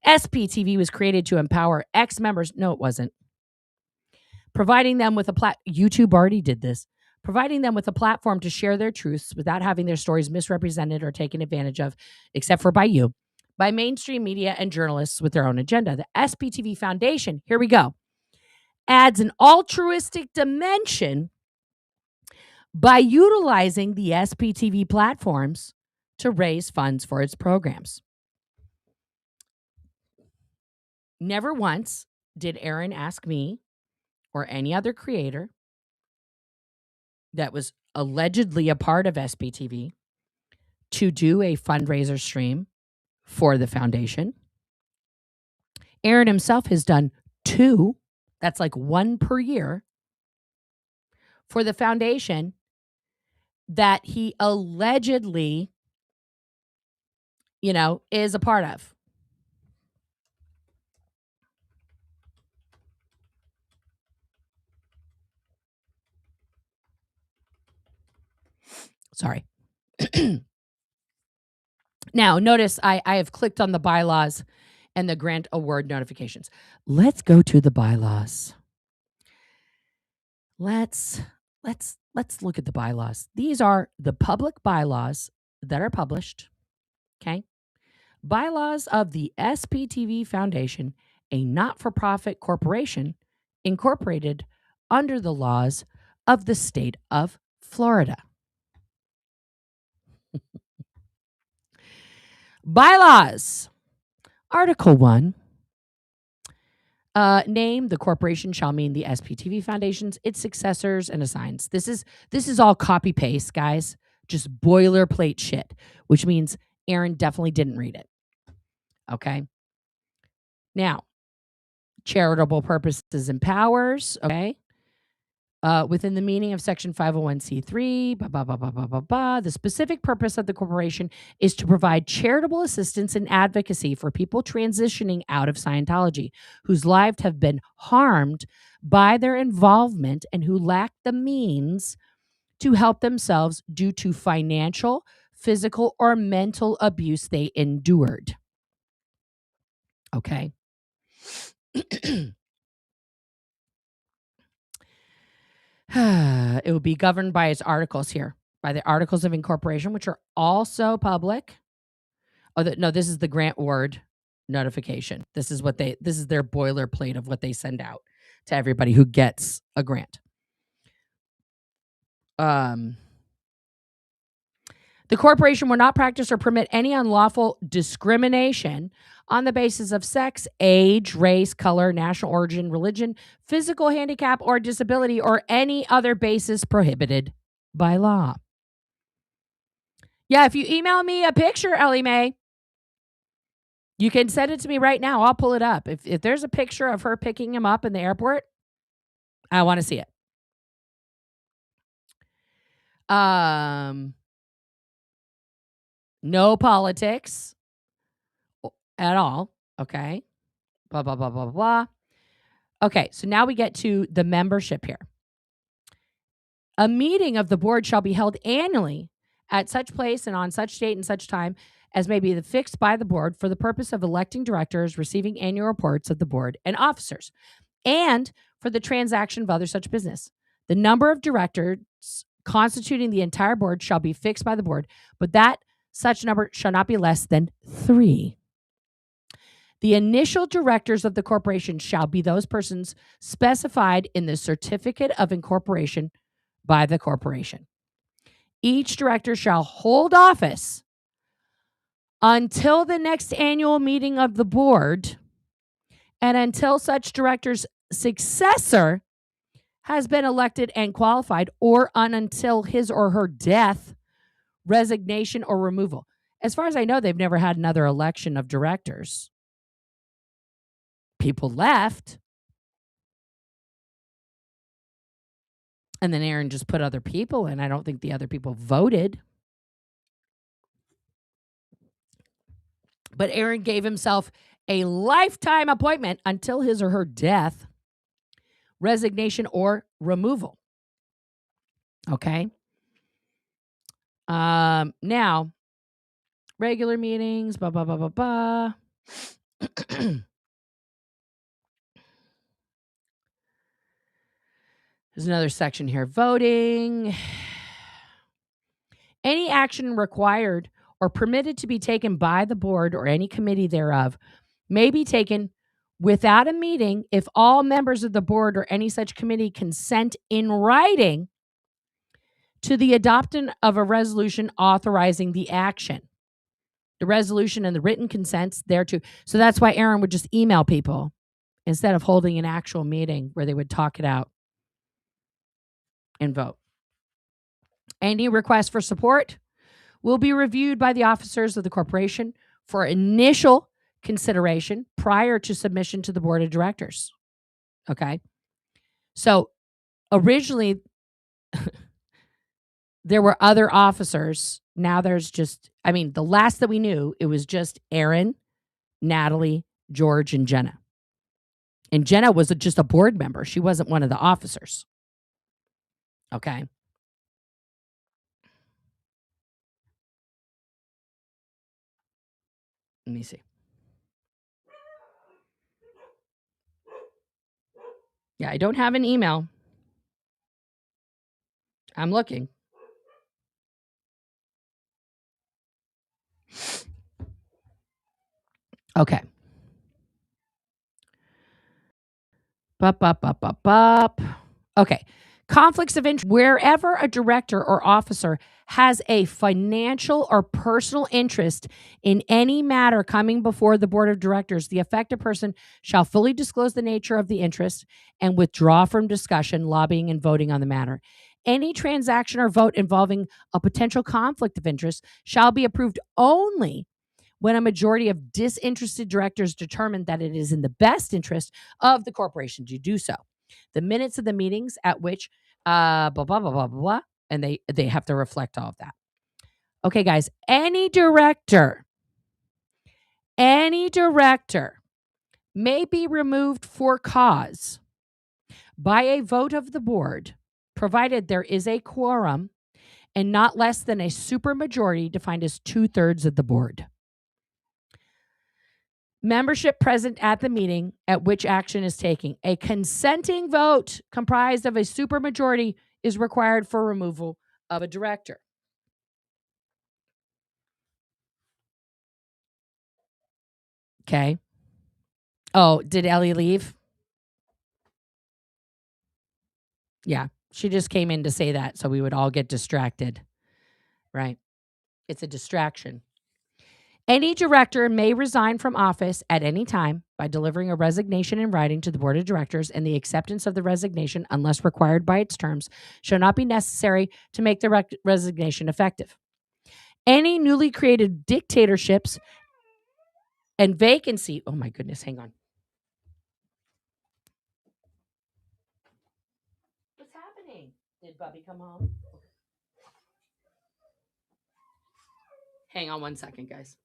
SPTV was created to empower ex-members. No, it wasn't. Providing them with YouTube already did this. Providing them with a platform to share their truths without having their stories misrepresented or taken advantage of, except for by you, by mainstream media and journalists with their own agenda. The SPTV Foundation, here we go, adds an altruistic dimension by utilizing the SPTV platforms to raise funds for its programs. Never once did Aaron ask me or any other creator that was allegedly a part of SPTV to do a fundraiser stream for the foundation. Aaron himself has done 2, that's like 1 per year, for the foundation that he allegedly, is a part of. Sorry. Now, notice I have clicked on the bylaws and the grant award notifications. Let's go to the bylaws. Let's look at the bylaws. These are the public bylaws that are published. Okay. Bylaws of the SPTV Foundation, a not-for-profit corporation incorporated under the laws of the state of Florida. Bylaws. Article 1. Name, the corporation shall mean the SPTV Foundations, its successors, and assigns. This is all copy-paste, guys. Just boilerplate shit, which means Aaron definitely didn't read it. Okay? Now, charitable purposes and powers, okay? Within the meaning of Section 501c3, the specific purpose of the corporation is to provide charitable assistance and advocacy for people transitioning out of Scientology, whose lives have been harmed by their involvement and who lack the means to help themselves due to financial, physical, or mental abuse they endured. Okay? It will be governed by its articles here, by the articles of incorporation, which are also public. No, this is the grant award notification. This is their boilerplate of what they send out to everybody who gets a grant. The corporation will not practice or permit any unlawful discrimination on the basis of sex, age, race, color, national origin, religion, physical handicap, or disability, or any other basis prohibited by law. Yeah, if you email me a picture, Ellie Mae, you can send it to me right now. I'll pull it up. If there's a picture of her picking him up in the airport, I want to see it. No politics at all. Okay. Blah, blah, blah, blah, blah. Okay. So now we get to the membership here. A meeting of the board shall be held annually at such place and on such date and such time as may be fixed by the board for the purpose of electing directors, receiving annual reports of the board and officers. and for the transaction of other such business. The number of directors constituting the entire board shall be fixed by the board, but that such number shall not be less than 3. The initial directors of the corporation shall be those persons specified in the certificate of incorporation by the corporation. Each director shall hold office until the next annual meeting of the board and until such director's successor has been elected and qualified, or until his or her death, resignation, or removal. As far as I know, they've never had another election of directors. People left, and then Aaron just put other people in. I don't think the other people voted. But Aaron gave himself a lifetime appointment until his or her death, resignation, or removal. Okay. Now, regular meetings, blah, blah, blah, blah, blah. There's another section here. Voting. Any action required or permitted to be taken by the board or any committee thereof may be taken without a meeting if all members of the board or any such committee consent in writing to the adoption of a resolution authorizing the action. The resolution and the written consents thereto. So that's why Aaron would just email people instead of holding an actual meeting where they would talk it out and vote. Any request for support will be reviewed by the officers of the corporation for initial consideration prior to submission to the board of directors. Okay. So originally, there were other officers. Now there's just, the last that we knew, it was just Aaron, Natalie, George, and Jenna. And Jenna was just a board member. She wasn't one of the officers. Okay. Let me see. Yeah, I don't have an email. I'm looking. Okay. Okay. Conflicts of interest. Wherever a director or officer has a financial or personal interest in any matter coming before the board of directors, the affected person shall fully disclose the nature of the interest and withdraw from discussion, lobbying, and voting on the matter. Any transaction or vote involving a potential conflict of interest shall be approved only when a majority of disinterested directors determine that it is in the best interest of the corporation to do so. The minutes of the meetings at which blah, blah, blah, blah, blah, and they have to reflect all of that. Okay, guys, any director may be removed for cause by a vote of the board, provided there is a quorum and not less than a supermajority defined as 2/3 of the board. Membership present at the meeting at which action is taken. A consenting vote comprised of a supermajority is required for removal of a director. Okay. Oh, did Ellie leave? Yeah, she just came in to say that so we would all get distracted. Right. It's a distraction. Any director may resign from office at any time by delivering a resignation in writing to the board of directors, and the acceptance of the resignation, unless required by its terms, shall not be necessary to make the resignation effective. Any newly created dictatorships and vacancy. Oh my goodness, hang on. What's happening? Did Bubby come home? Hang on one second, guys.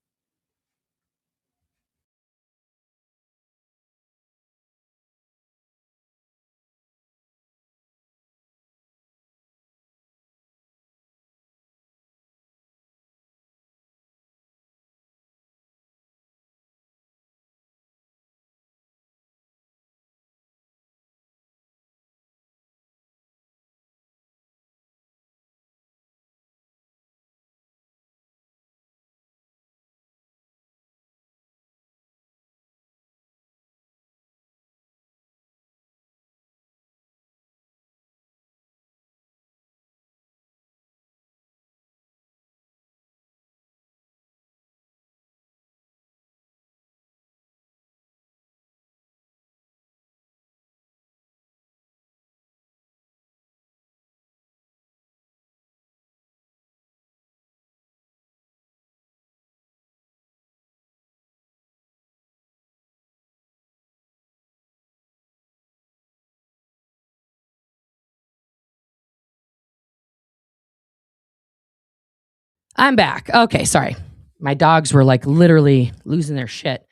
I'm back. Okay, sorry. My dogs were like literally losing their shit.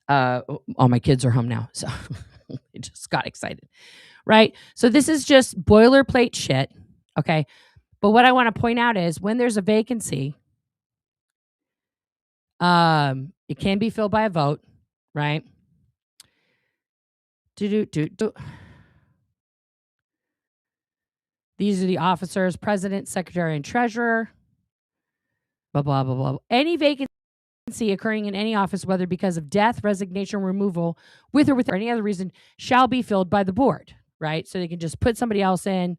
All my kids are home now, so I just got excited. Right? So this is just boilerplate shit. Okay. But what I want to point out is when there's a vacancy, it can be filled by a vote, right? These are the officers, president, secretary, and treasurer. Blah, blah, blah, blah. Any vacancy occurring in any office, whether because of death, resignation, removal, with or without any other reason, shall be filled by the board, right? So they can just put somebody else in,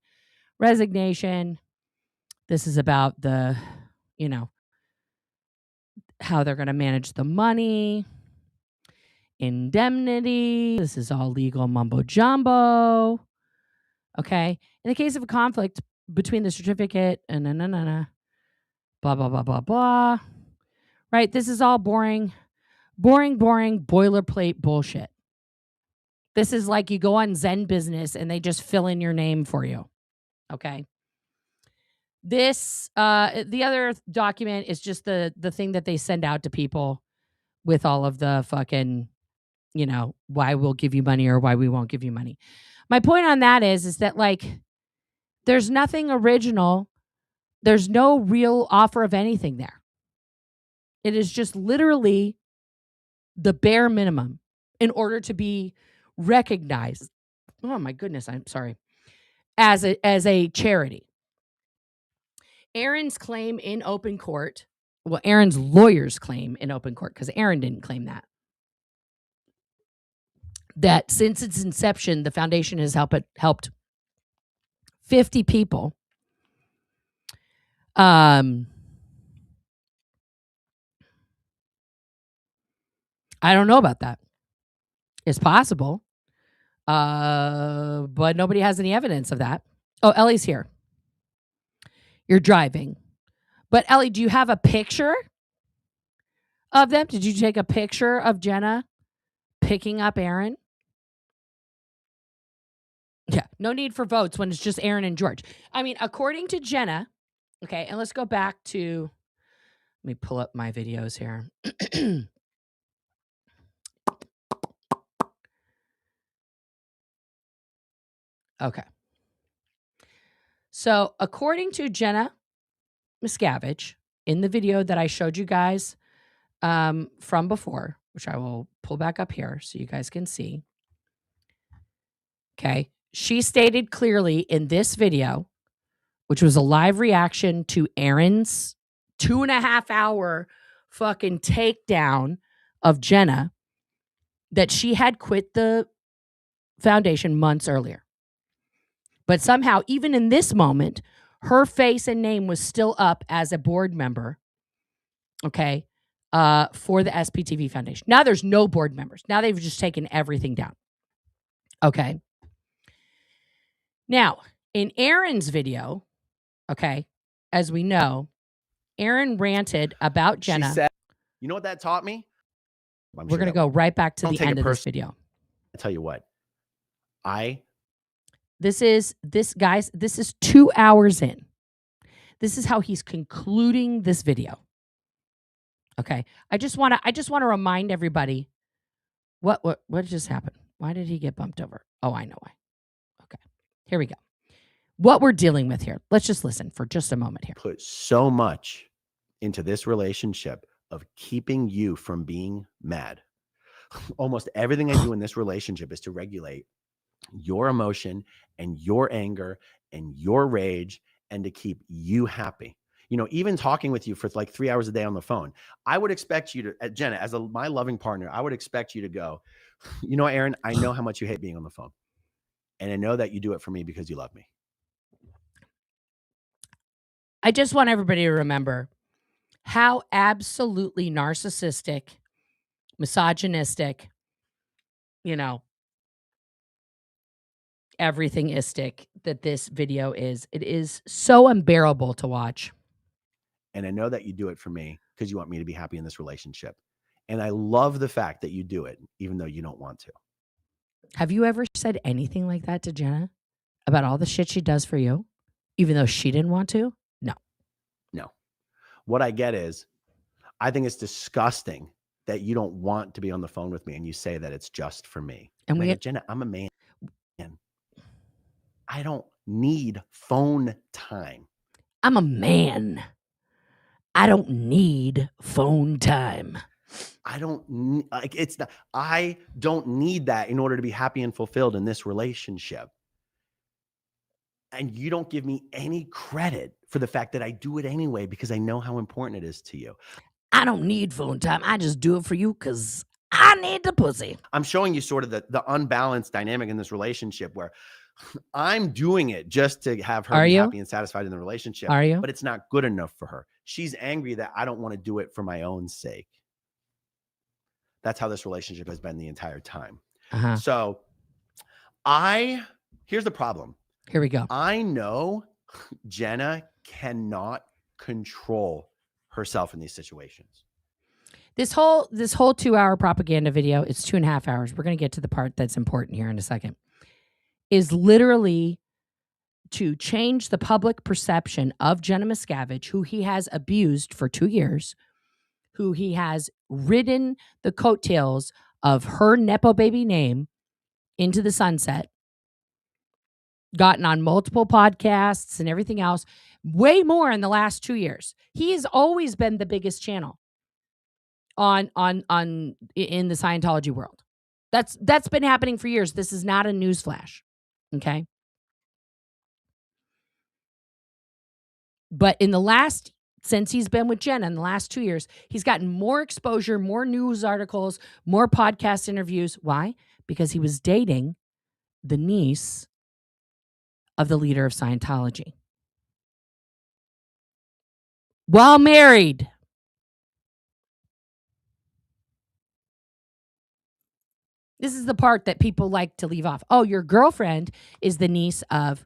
resignation. This is about the, how they're going to manage the money, indemnity. This is all legal mumbo jumbo. Okay. In the case of a conflict between the certificate and blah, blah, blah, blah, blah. Right? This is all boring boilerplate bullshit. This is like you go on Zen Business and they just fill in your name for you. Okay. This, the other document is just the thing that they send out to people with all of the fucking, why we'll give you money or why we won't give you money. My point on that is that like, there's nothing original. There's no real offer of anything there. It is just literally the bare minimum in order to be recognized. Oh my goodness, I'm sorry. As a charity. Aaron's claim in open court, well, Aaron's lawyers claim in open court, because Aaron didn't claim that since its inception, the foundation has helped 50 people. I don't know about that. It's possible. But nobody has any evidence of that. Oh, Ellie's here. You're driving. But Ellie, do you have a picture of them? Did you take a picture of Jenna picking up Aaron? Yeah, no need for votes when it's just Aaron and George. I mean, according to Jenna, okay, and let's go back to, let me pull up my videos here. Okay. So according to Jenna Miscavige, in the video that I showed you guys from before, which I will pull back up here so you guys can see. Okay. She stated clearly in this video, which was a live reaction to Aaron's 2.5 hour fucking takedown of Jenna, that she had quit the foundation months earlier. But somehow, even in this moment, her face and name was still up as a board member, okay, for the SPTV Foundation. Now there's no board members. Now they've just taken everything down. Okay. Now, in Aaron's video, okay, as we know, Aaron ranted about Jenna. She said, you know what that taught me? We're going to go right back to the end of this video. I tell you what, this is 2 hours in. This is how he's concluding this video. Okay. I just want to remind everybody what just happened. Why did he get bumped over? Oh, I know why. Okay. Here we go. What we're dealing with here. Let's just listen for just a moment here. Put so much into this relationship of keeping you from being mad. Almost everything I do in this relationship is to regulate your emotion and your anger and your rage and to keep you happy. You know, even talking with you for like 3 hours a day on the phone, I would expect you to, Jenna, as my loving partner, I would expect you to go, you know, Aaron, I know how much you hate being on the phone. And I know that you do it for me because you love me. I just want everybody to remember how absolutely narcissistic, misogynistic, everything-istic that this video is. It is so unbearable to watch. And I know that you do it for me because you want me to be happy in this relationship. And I love the fact that you do it, even though you don't want to. Have you ever said anything like that to Jenna about all the shit she does for you, even though she didn't want to? No. What I get is, I think it's disgusting that you don't want to be on the phone with me and you say that it's just for me. And I go, Jenna, I'm a man. I don't need phone time. I'm a man. I don't need phone time. I don't need that in order to be happy and fulfilled in this relationship. And you don't give me any credit for the fact that I do it anyway, because I know how important it is to you. I don't need phone time. I just do it for you because I need the pussy. I'm showing you sort of the unbalanced dynamic in this relationship where I'm doing it just to have her be happy and satisfied in the relationship. Are you? But it's not good enough for her. She's angry that I don't want to do it for my own sake. That's how this relationship has been the entire time. So here's the problem. Here we go. I know Jenna cannot control herself in these situations. This whole 2-hour propaganda video, it's 2.5 hours. We're going to get to the part that's important here in a second. Is literally to change the public perception of Jenna Miscavige, who he has abused for 2 years, who he has ridden the coattails of her Nepo baby name into the sunset, gotten on multiple podcasts and everything else, way more in the last 2 years. He has always been the biggest channel in the Scientology world. That's been happening for years. This is not a newsflash. Okay. But since he's been with Jenna in the last 2 years, he's gotten more exposure, more news articles, more podcast interviews. Why? Because he was dating the niece of the leader of Scientology while married. This is the part that people like to leave off. Oh, your girlfriend is the niece of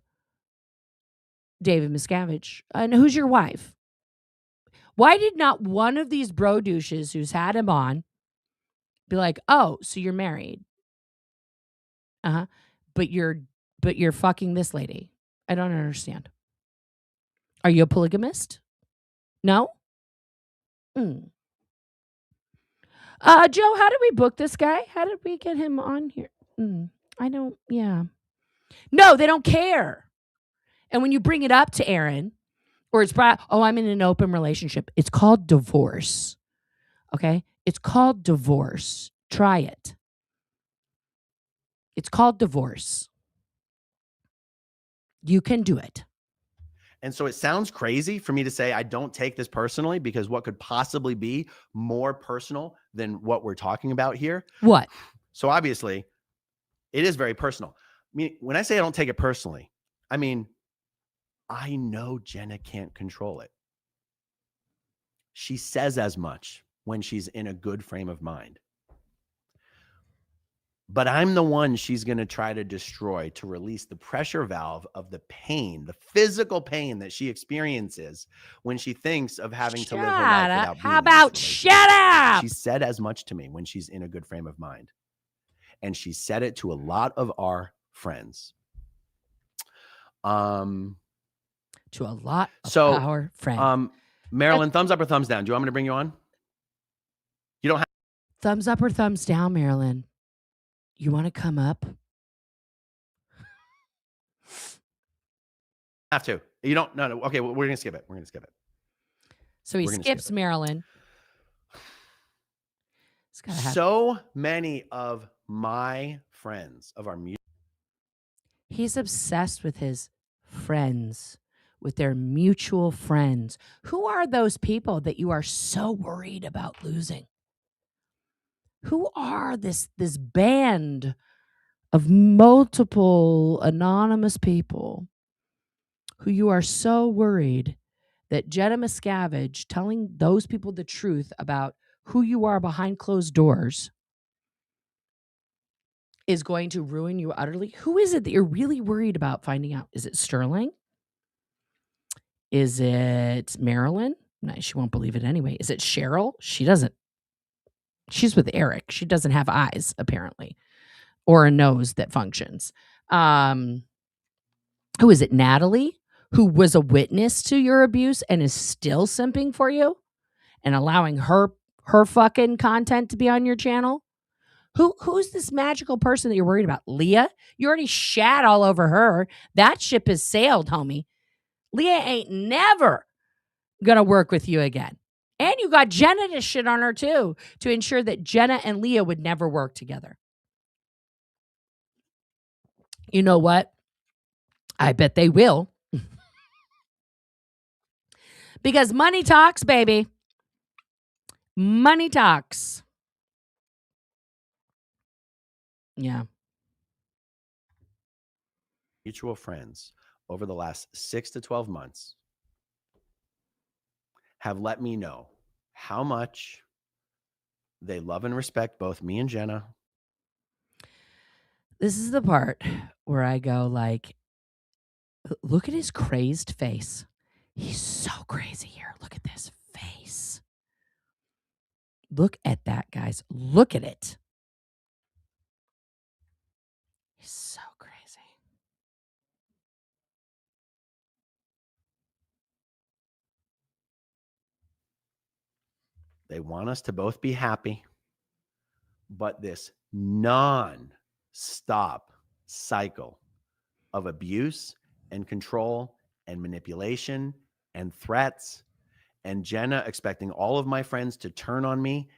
David Miscavige. And who's your wife? Why did not one of these bro douches who's had him on be like, oh, so you're married? But you're fucking this lady. I don't understand. Are you a polygamist? No? Joe, how did we book this guy? How did we get him on here? No, they don't care. And when you bring it up to Aaron, or it's brought, oh, I'm in an open relationship. It's called divorce. Okay? It's called divorce. Try it. It's called divorce. You can do it. And so it sounds crazy for me to say I don't take this personally, because what could possibly be more personal than what we're talking about here? What? So obviously, it is very personal. I mean, when I say I don't take it personally, I mean, I know Jenna can't control it. She says as much when she's in a good frame of mind. But I'm the one she's going to try to destroy to release the pressure valve of the pain, the physical pain that she experiences when she thinks of having to live her life without being. How about shut up? She said as much to me when she's in a good frame of mind. And she said it to a lot of our friends. To a lot of our friends. Marilyn, thumbs up or thumbs down? Do you want me to bring you on? You don't have thumbs up or thumbs down, Marilyn. You want to come up? Have to. You don't. No. Okay, well, we're gonna skip it. So he skips Marilyn. So many of my friends of our music. He's obsessed with his friends, with their mutual friends. Who are those people that you are so worried about losing? Who are this band of multiple anonymous people who you are so worried that Jenna Miscavige telling those people the truth about who you are behind closed doors is going to ruin you utterly? Who is it that you're really worried about finding out? Is it Sterling? Is it Marilyn? No, she won't believe it anyway. Is it Cheryl? She doesn't. She's with Eric. She doesn't have eyes, apparently, or a nose that functions. Who is it? Natalie, who was a witness to your abuse and is still simping for you and allowing her fucking content to be on your channel? Who's this magical person that you're worried about? Leah? You already shat all over her. That ship has sailed, homie. Leah ain't never gonna work with you again. And you got Jenna to shit on her too, to ensure that Jenna and Leah would never work together. You know what? I bet they will. Because money talks, baby. Money talks. Yeah. Mutual friends over the last 6 to 12 months have let me know how much they love and respect both me and Jenna. This is the part where I go like, look at his crazed face. He's so crazy here. Look at this face. Look at that, guys. Look at it. He's so crazy. They want us to both be happy, but this non-stop cycle of abuse and control and manipulation and threats, and Jenna expecting all of my friends to turn on me.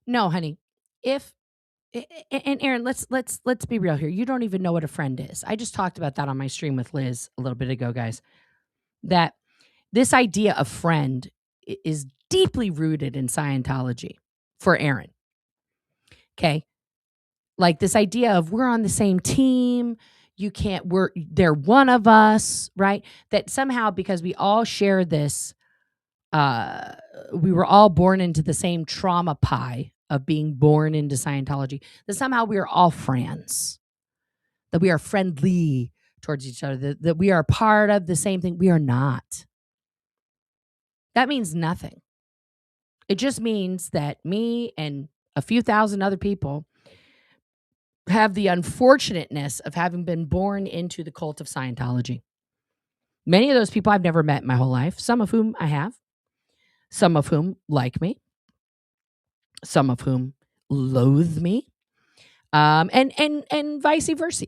No, honey. And Aaron, let's be real here. You don't even know what a friend is. I just talked about that on my stream with Liz a little bit ago, guys. That this idea of friend is deeply rooted in Scientology for Aaron. Okay? Like this idea of we're on the same team, they're one of us, right? That somehow, because we all share this, we were all born into the same trauma pie of being born into Scientology, that somehow we are all friends, that we are friendly towards each other, that we are part of the same thing. We are not. That means nothing. It just means that me and a few thousand other people have the unfortunateness of having been born into the cult of Scientology. Many of those people I've never met in my whole life, some of whom I have, some of whom like me, some of whom loathe me, and vice versa.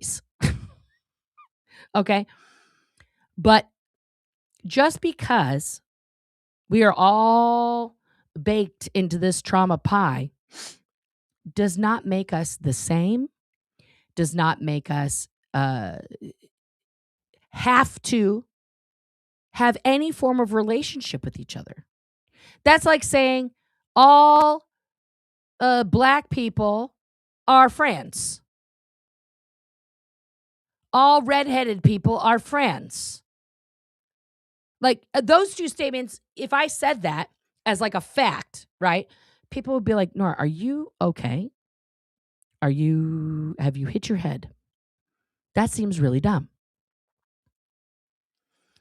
Okay? But just because we are all baked into this trauma pie does not make us the same, does not make us have to have any form of relationship with each other. That's like saying all black people are friends. All redheaded people are friends. Like those two statements, if I said that as like a fact, right? People would be like, Nora, are you okay? Have you hit your head? That seems really dumb.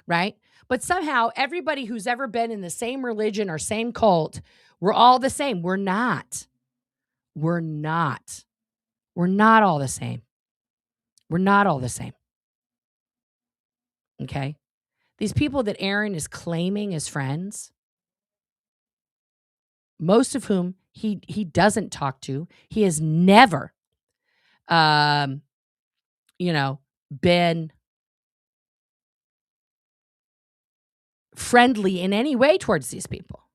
Right? But somehow everybody who's ever been in the same religion or same cult, we're all the same. We're not. We're not. We're not all the same. We're not all the same. Okay? These people that Aaron is claiming as friends, most of whom he doesn't talk to, he has never, been friendly in any way towards these people.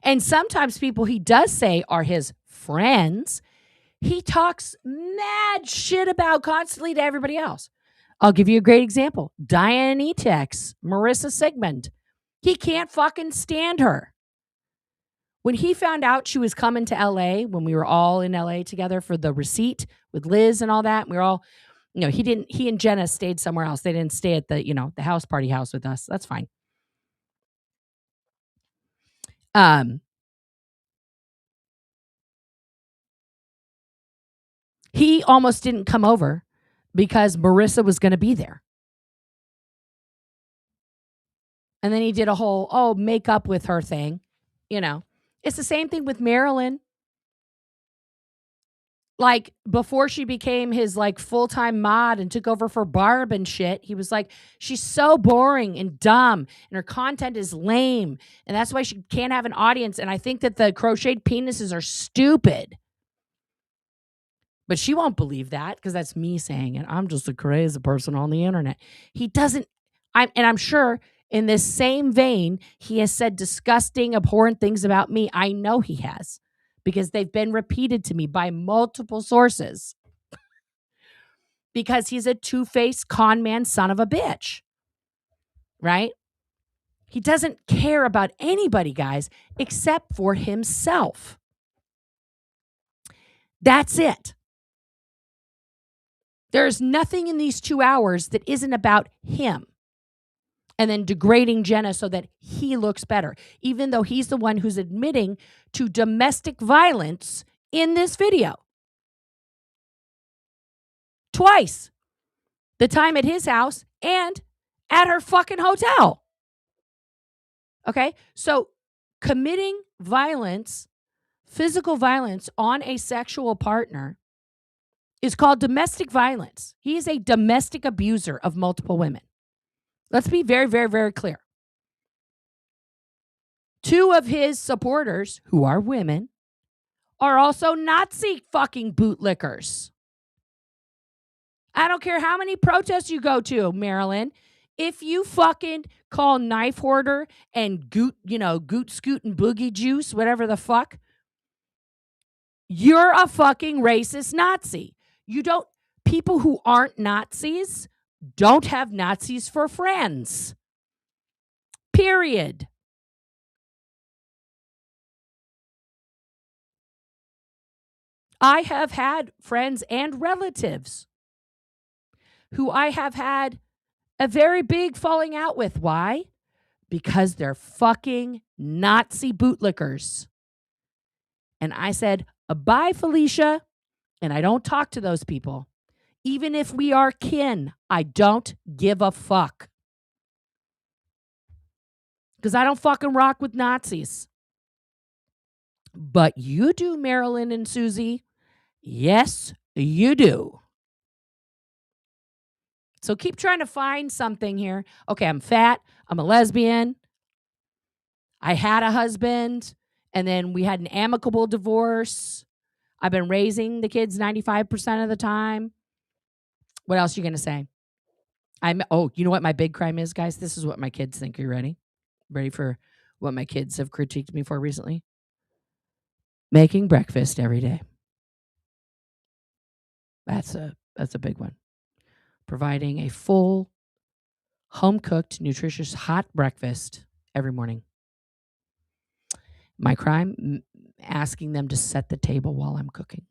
And sometimes people he does say are his friends, he talks mad shit about constantly to everybody else. I'll give you a great example. Diane Etex, Marissa Sigmund. He can't fucking stand her. When he found out she was coming to LA, when we were all in LA together for the receipt with Liz and all that, we were all, he and Jenna stayed somewhere else. They didn't stay at the, the house party house with us. That's fine. He almost didn't come over because Marissa was going to be there. And then he did a whole, make up with her thing. It's the same thing with Marilyn. like before she became his like full-time mod and took over for Barb and shit, he was like, she's so boring and dumb and her content is lame and that's why she can't have an audience. And I think that the crocheted penises are stupid. But she won't believe that because that's me saying it. I'm just a crazy person on the internet. He doesn't, I'm sure in this same vein, he has said disgusting, abhorrent things about me. I know he has because they've been repeated to me by multiple sources. Because he's a two-faced con man son of a bitch. Right? He doesn't care about anybody, guys, except for himself. That's it. There's nothing in these 2 hours that isn't about him. And then degrading Jenna so that he looks better, even though he's the one who's admitting to domestic violence in this video. Twice. The time at his house and at her fucking hotel. Okay? So committing violence, physical violence on a sexual partner is called domestic violence. He is a domestic abuser of multiple women. Let's be very, very, very clear. 2 of his supporters, who are women, are also Nazi fucking bootlickers. I don't care how many protests you go to, Marilyn. If you fucking call knife hoarder and goot scoot and boogie juice, whatever the fuck, you're a fucking racist Nazi. People who aren't Nazis don't have Nazis for friends. Period. I have had friends and relatives who I have had a very big falling out with. Why? Because they're fucking Nazi bootlickers. And I said, bye, Felicia. And I don't talk to those people. Even if we are kin, I don't give a fuck. Because I don't fucking rock with Nazis. But you do, Marilyn and Susie. Yes, you do. So keep trying to find something here. Okay, I'm fat. I'm a lesbian. I had a husband. And then we had an amicable divorce. I've been raising the kids 95% of the time. What else are you going to say? You know what my big crime is, guys? This is what my kids think. Are you ready? Ready for what my kids have critiqued me for recently? Making breakfast every day. That's a big one. Providing a full, home-cooked, nutritious, hot breakfast every morning. My crime, asking them to set the table while I'm cooking.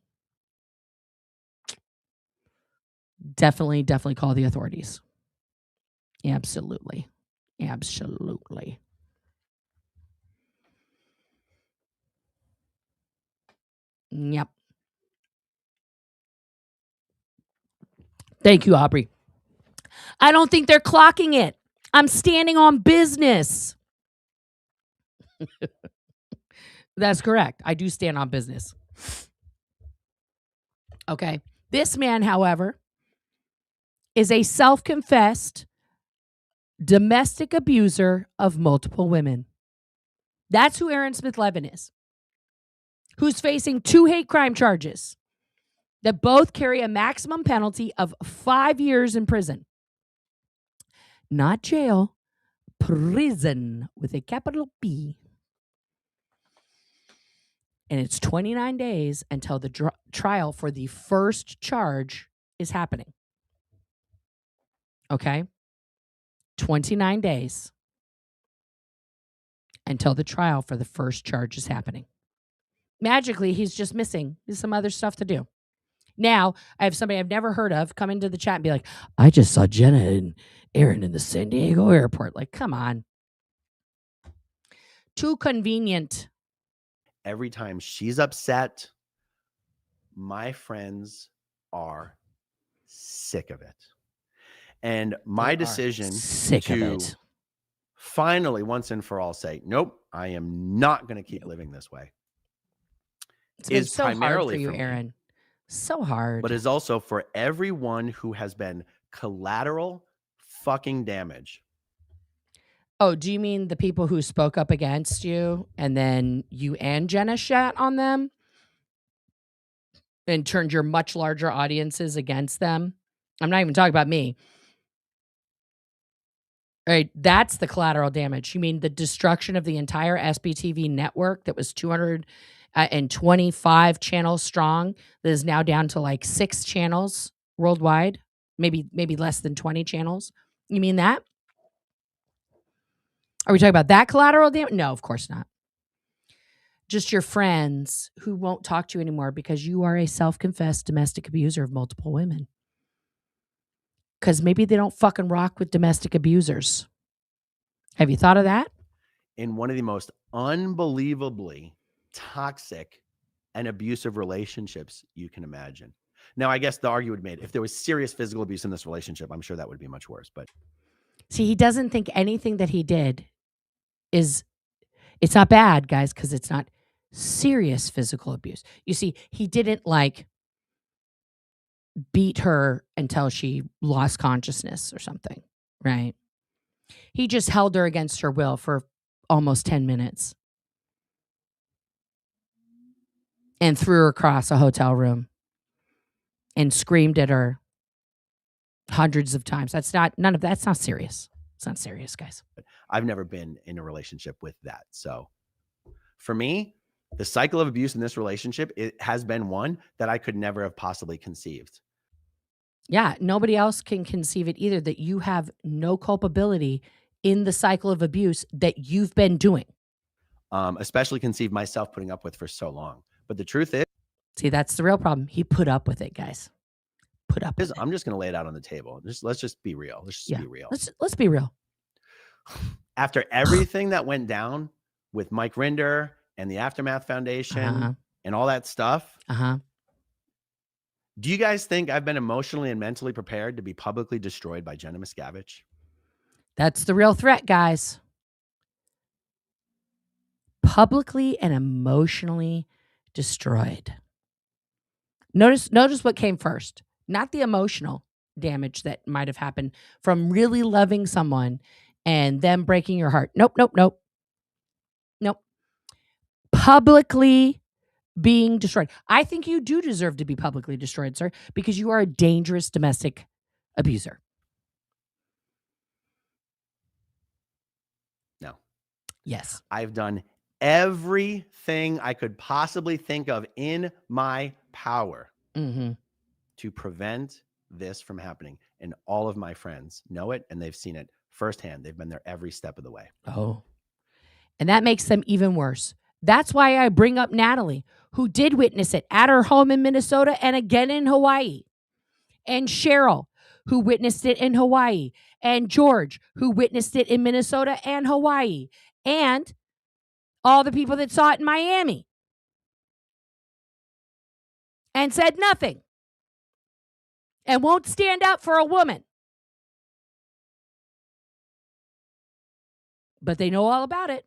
Definitely call the authorities. Absolutely. Absolutely. Yep. Thank you, Aubrey. I don't think they're clocking it. I'm standing on business. That's correct. I do stand on business. Okay. This man, however, is a self-confessed domestic abuser of multiple women. That's who Aaron Smith Levin is, who's facing 2 hate crime charges that both carry a maximum penalty of 5 years in prison. Not jail, prison with a capital P. And it's 29 days until the trial for the first charge is happening. Okay? 29 days until the trial for the first charge is happening. Magically, he's just missing some other stuff to do. Now, I have somebody I've never heard of come into the chat and be like, I just saw Jenna and Aaron in the San Diego airport. Like, come on. Too convenient. Every time she's upset, my friends are sick of it. And my decision to finally, once and for all, say, nope, I am not going to keep living this way. It's been so hard for you, Aaron. So hard. But is also for everyone who has been collateral fucking damage. Oh, do you mean the people who spoke up against you and then you and Jenna shat on them and turned your much larger audiences against them? I'm not even talking about me. Right, that's the collateral damage. You mean the destruction of the entire SBTV network that was 225 channels strong that is now down to like 6 channels worldwide, maybe less than 20 channels. You mean that? Are we talking about that collateral damage? No, of course not. Just your friends who won't talk to you anymore because you are a self-confessed domestic abuser of multiple women. Because maybe they don't fucking rock with domestic abusers. Have you thought of that? In one of the most unbelievably toxic and abusive relationships you can imagine. Now, I guess the argument would be made, if there was serious physical abuse in this relationship, I'm sure that would be much worse. But see, he doesn't think anything that he did is, it's not bad, guys, because it's not serious physical abuse. You see, he didn't like beat her until she lost consciousness or something, right? He just held her against her will for almost 10 minutes and threw her across a hotel room and screamed at her hundreds of times. That's not serious. It's not serious, guys. I've never been in a relationship with that. So for me, the cycle of abuse in this relationship, it has been one that I could never have possibly conceived. Yeah, nobody else can conceive it either, that you have no culpability in the cycle of abuse that you've been doing. Especially conceive myself putting up with for so long. But the truth is, see, that's the real problem. He put up with it, guys. Put up with it. I'm just going to lay it out on the table. Let's just be real. Let's just be real. Let's be real. After everything that went down with Mike Rinder and the Aftermath Foundation and all that stuff, do you guys think I've been emotionally and mentally prepared to be publicly destroyed by Jenna Miscavige? That's the real threat, guys. Publicly and emotionally destroyed. Notice what came first. Not the emotional damage that might have happened from really loving someone and them breaking your heart. Nope. Publicly being destroyed. I think you do deserve to be publicly destroyed, sir, because you are a dangerous domestic abuser. No. Yes. I've done everything I could possibly think of in my power to prevent this from happening. And all of my friends know it, and they've seen it firsthand. They've been there every step of the way. Oh. And that makes them even worse. That's why I bring up Natalie, who did witness it at her home in Minnesota and again in Hawaii. And Cheryl, who witnessed it in Hawaii. And George, who witnessed it in Minnesota and Hawaii. And all the people that saw it in Miami. And said nothing. And won't stand up for a woman. But they know all about it.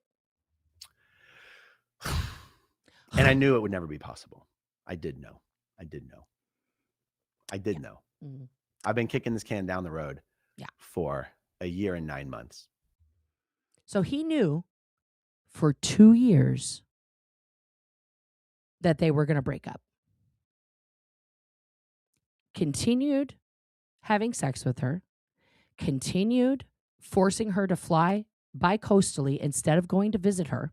And I knew it would never be possible. I did know. I've been kicking this can down the road for a year and 9 months. So he knew for 2 years that they were going to break up. Continued having sex with her. Continued forcing her to fly bi-coastally instead of going to visit her.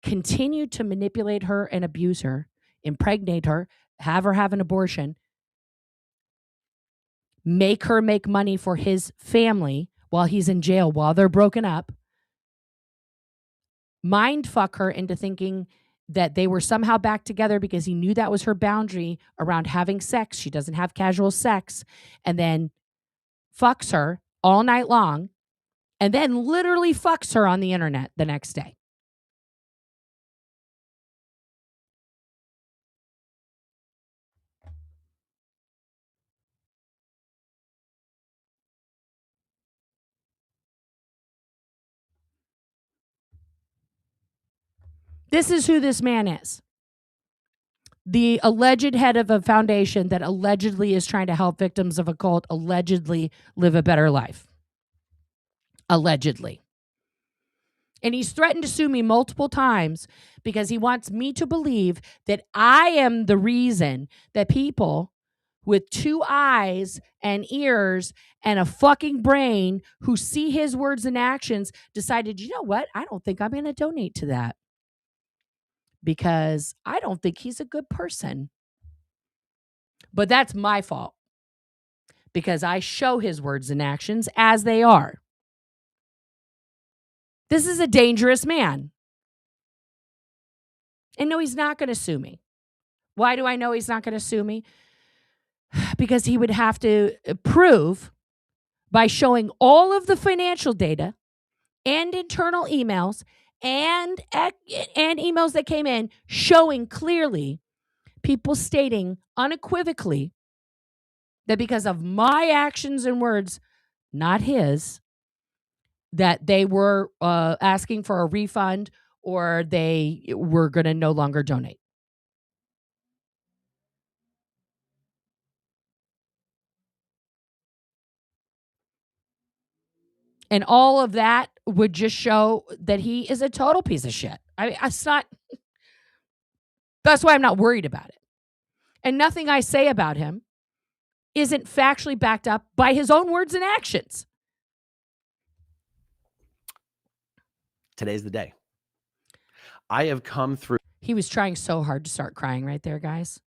Continued to manipulate her and abuse her, impregnate her, have her have an abortion, make her make money for his family while he's in jail, while they're broken up, mind fuck her into thinking that they were somehow back together because he knew that was her boundary around having sex. She doesn't have casual sex, and then fucks her all night long, and then literally fucks her on the internet the next day. This is who this man is. the alleged head of a foundation that allegedly is trying to help victims of a cult allegedly live a better life. Allegedly. And he's threatened to sue me multiple times because he wants me to believe that I am the reason that people with 2 eyes and ears and a fucking brain who see his words and actions decided, you know what? I don't think I'm going to donate to that because I don't think he's a good person. But that's my fault because I show his words and actions as they are. This is a dangerous man. And no, he's not going to sue me. Why do I know he's not going to sue me? Because he would have to prove by showing all of the financial data and internal emails and emails that came in showing clearly people stating unequivocally that because of my actions and words, not his, that they were asking for a refund or they were going to no longer donate. And all of that would just show that he is a total piece of shit. That's why I'm not worried about it. And nothing I say about him isn't factually backed up by his own words and actions. Today's the day. I have come through. He was trying so hard to start crying right there, guys,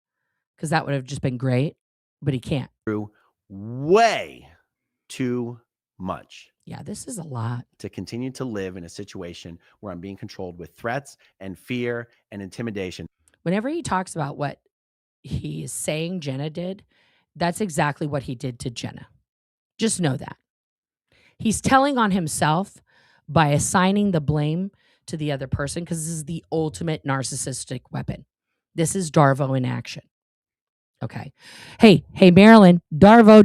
because that would have just been great, but he can't. Through way too much. Yeah, this is a lot. To continue to live in a situation where I'm being controlled with threats and fear and intimidation. Whenever he talks about what he is saying Jenna did, that's exactly what he did to Jenna. Just know that. He's telling on himself by assigning the blame to the other person because this is the ultimate narcissistic weapon. This is Darvo in action. Okay. Hey, Marilyn, Darvo.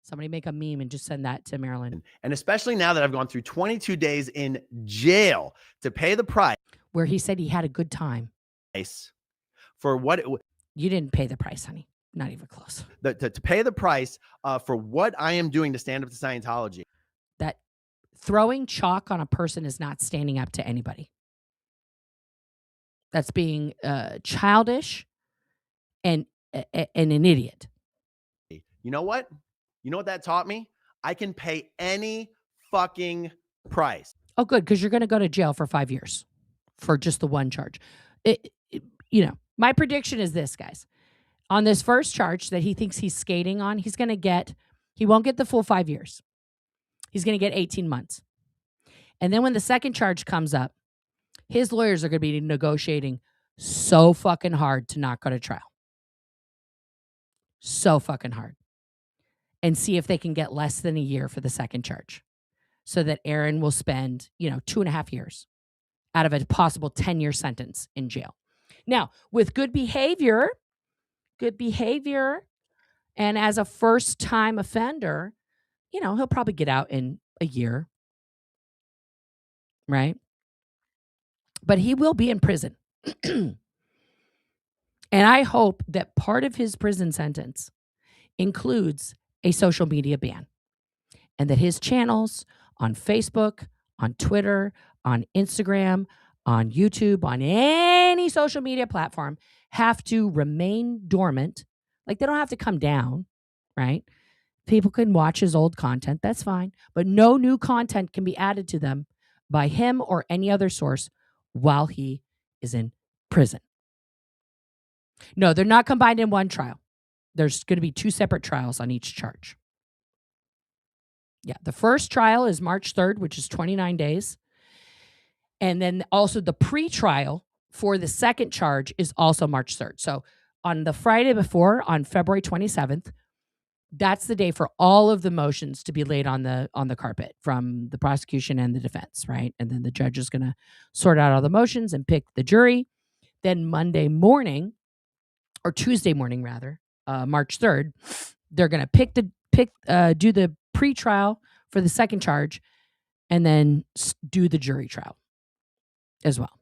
Somebody make a meme and just send that to Marilyn. And especially now that I've gone through 22 days in jail to pay the price. Where he said he had a good time. For what? You didn't pay the price, honey. Not even close. To pay the price for what I am doing to stand up to Scientology. That throwing chalk on a person is not standing up to anybody. That's being childish and an idiot. You know what? You know what that taught me? I can pay any fucking price. Oh, good, because you're going to go to jail for 5 years for just the one charge. My prediction is this, guys. On this first charge that he thinks he's skating on, he won't get the full 5 years. He's going to get 18 months. And then when the second charge comes up, his lawyers are going to be negotiating so fucking hard to not go to trial. So fucking hard. And see if they can get less than a year for the second charge so that Aaron will spend, 2.5 years out of a possible 10-year sentence in jail. Now, with good behavior, and as a first-time offender, he'll probably get out in a year, right? But he will be in prison. And I hope that part of his prison sentence includes a social media ban and that his channels on Facebook, on Twitter, on Instagram, on YouTube, on any social media platform have to remain dormant. Like they don't have to come down, right? People can watch his old content. That's fine. But no new content can be added to them by him or any other source while he is in prison. No, they're not combined in one trial. There's going to be 2 separate trials on each charge. Yeah, the first trial is March 3rd, which is 29 days. And then also the pre-trial for the second charge is also March 3rd. So on the Friday before, on February 27th, that's the day for all of the motions to be laid on the carpet from the prosecution and the defense, right? And then the judge is going to sort out all the motions and pick the jury. Then Monday morning, or Tuesday morning rather, March 3rd, they're going to do the pre-trial for the second charge and then do the jury trial as well.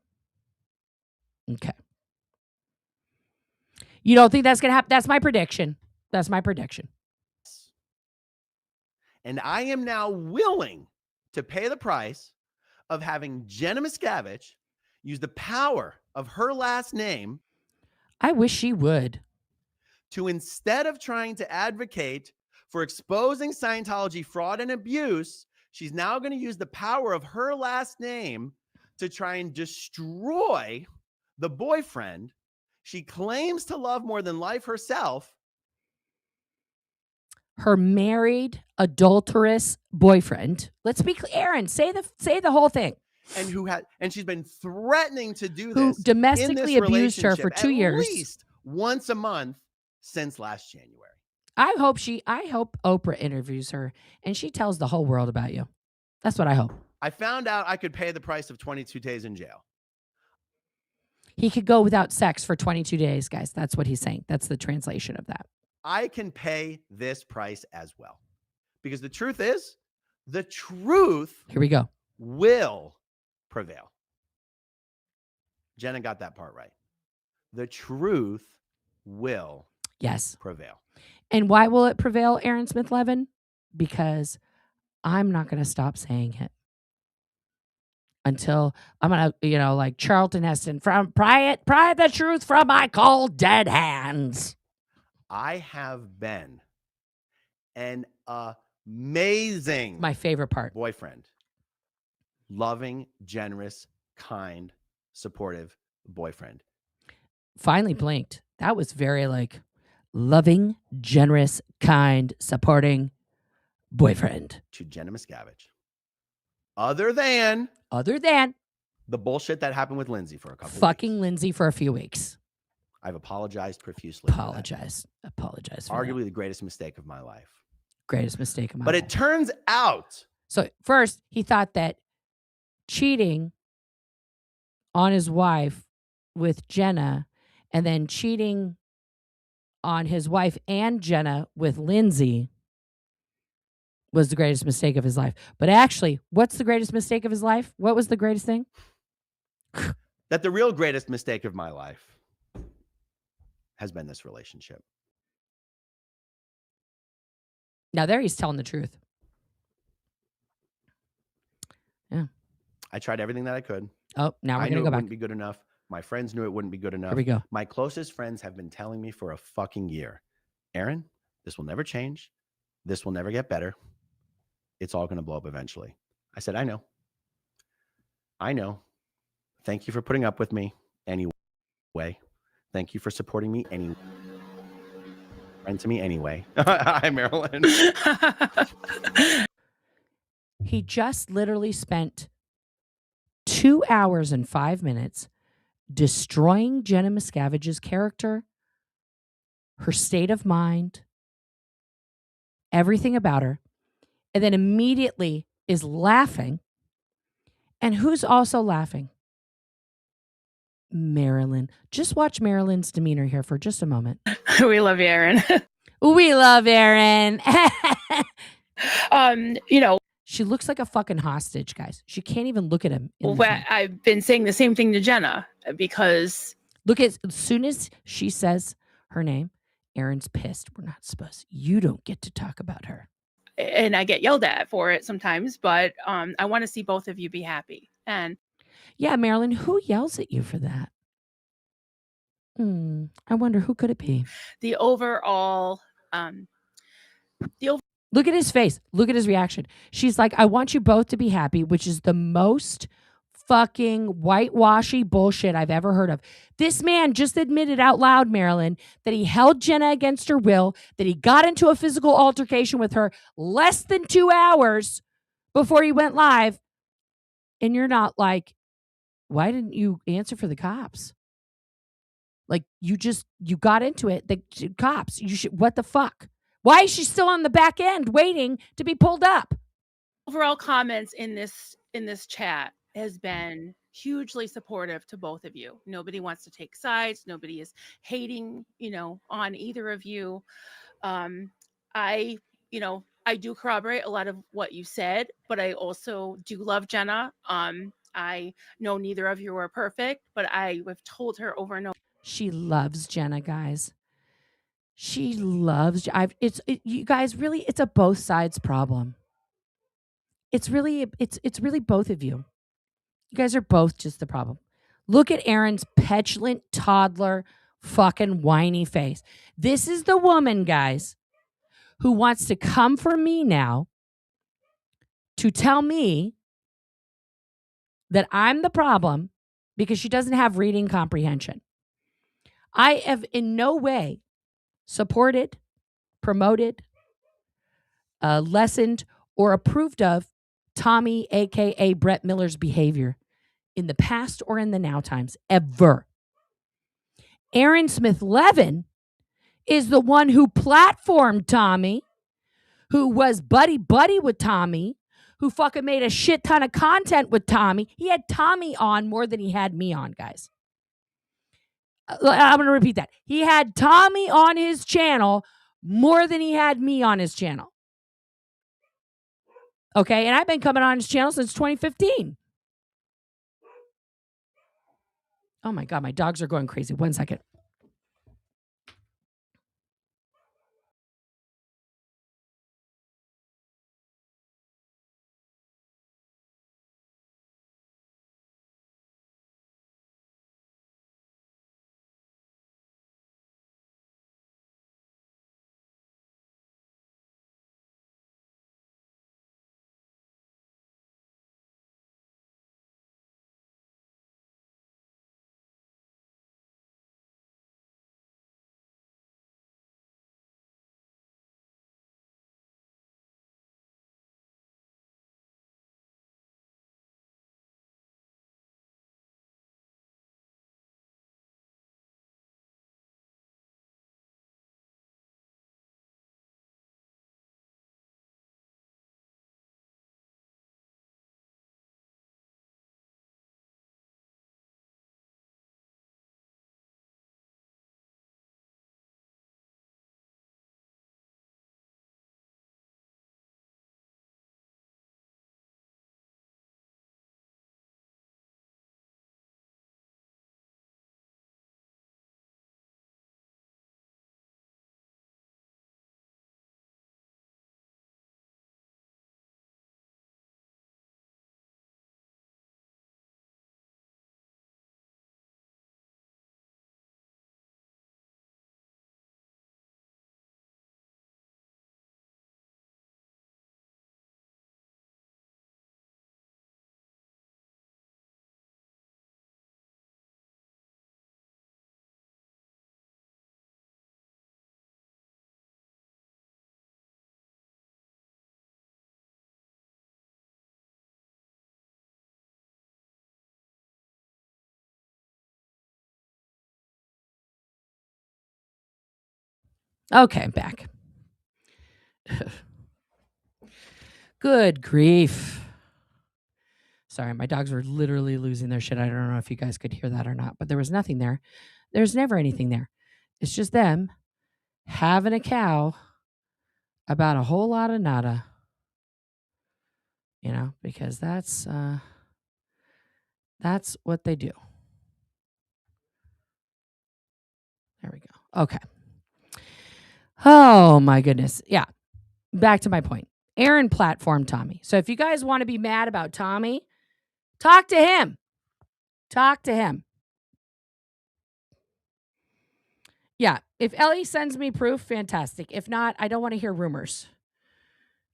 Okay. You don't think that's going to happen? That's my prediction. That's my prediction. And I am now willing to pay the price of having Jenna Miscavige use the power of her last name. I wish she would. To, instead of trying to advocate for exposing Scientology fraud and abuse, she's now going to use the power of her last name to try and destroy the boyfriend she claims to love more than life herself. Her married, adulterous boyfriend. Let's be clear, Aaron. Say the whole thing. And she's been threatening to do Who this. domestically abused her for 2 years, at least once a month since last January. I hope Oprah interviews her and she tells the whole world about you. That's what I hope. I found out I could pay the price of 22 days in jail. He could go without sex for 22 days, guys. That's what he's saying. That's the translation of that. I can pay this price as well. Because the truth is, the truth Here we go. Will prevail. Jenna got that part right. The truth will prevail. And why will it prevail, Aaron Smith-Levin? Because I'm not going to stop saying it until I'm going to, like Charlton Heston, pry the truth from my cold, dead hands. I have been an amazing, my favorite part, boyfriend. Loving, generous, kind, supportive boyfriend. Finally blinked. That was very loving, generous, kind, supporting boyfriend. To Jenna Miscavige. Other than the bullshit that happened with Lindsay for a couple fucking weeks. Lindsay for a few weeks. I've apologized profusely. Apologize. Arguably the greatest mistake of my life. Greatest mistake of my life. But it turns out. So first, he thought that cheating on his wife with Jenna and then cheating on his wife and Jenna with Lindsay was the greatest mistake of his life. But actually, what's the greatest mistake of his life? What was the greatest thing? That the real greatest mistake of my life has been this relationship. Now there he's telling the truth. Yeah. I tried everything that I could. Oh, now we're going to go back. It wouldn't be good enough. My friends knew it wouldn't be good enough. Here we go. My closest friends have been telling me for a fucking year, Aaron, this will never change. This will never get better. It's all going to blow up eventually. I said, I know. Thank you for putting up with me anyway. Thank you for supporting me anyway. Friend to me anyway. Hi, Marilyn. He just literally spent 2 hours and 5 minutes destroying Jenna Miscavige's character, her state of mind, everything about her, and then immediately is laughing. And who's also laughing? Marilyn. Just watch Marilyn's demeanor here for just a moment. We love you, Aaron. We love Aaron. She looks like a fucking hostage, guys. She can't even look at him. I've been saying the same thing to Jenna because as soon as she says her name, Aaron's pissed. We're not supposed. You don't get to talk about her. And I get yelled at for it sometimes, but I want to see both of you be happy. And yeah, Marilyn, who yells at you for that? I wonder who could it be? The overall. Look at his face. Look at his reaction. She's like, I want you both to be happy, which is the most fucking whitewashy bullshit I've ever heard of. This man just admitted out loud, Marilyn, that he held Jenna against her will, that he got into a physical altercation with her less than 2 hours before he went live. And you're not like, why didn't you answer for the cops? Like, you got into it. The cops, what the fuck? Why is she still on the back end waiting to be pulled up? Overall comments in this chat has been hugely supportive to both of you. Nobody wants to take sides. Nobody is hating, on either of you. I do corroborate a lot of what you said, but I also do love Jenna. I know neither of you are perfect, but I have told her over and over. She loves Jenna, guys. She loves. You guys, really, it's a both sides problem. It's really both of you. You guys are both just the problem. Look at Erin's petulant toddler fucking whiny face. This is the woman, guys, who wants to come for me now to tell me that I'm the problem because she doesn't have reading comprehension. I have in no way supported, promoted, lessened, or approved of Tommy, aka Brett Miller's behavior in the past or in the now times, ever. Erin Smith Levin is the one who platformed Tommy, who was buddy with Tommy, who fucking made a shit ton of content with Tommy. He had Tommy on more than he had me on, guys. I'm going to repeat that. He had Tommy on his channel more than he had me on his channel. Okay, and I've been coming on his channel since 2015. Oh my God, my dogs are going crazy. 1 second. Okay, I'm back. Good grief. Sorry, my dogs were literally losing their shit. I don't know if you guys could hear that or not, but there was nothing there. There's never anything there. It's just them having a cow about a whole lot of nada. You know, because that's what they do. There we go. Okay. Oh my goodness. Yeah. Back to my point. Erin platformed Tommy. So if you guys want to be mad about Tommy, talk to him. Talk to him. Yeah. If Ellie sends me proof, fantastic. If not, I don't want to hear rumors.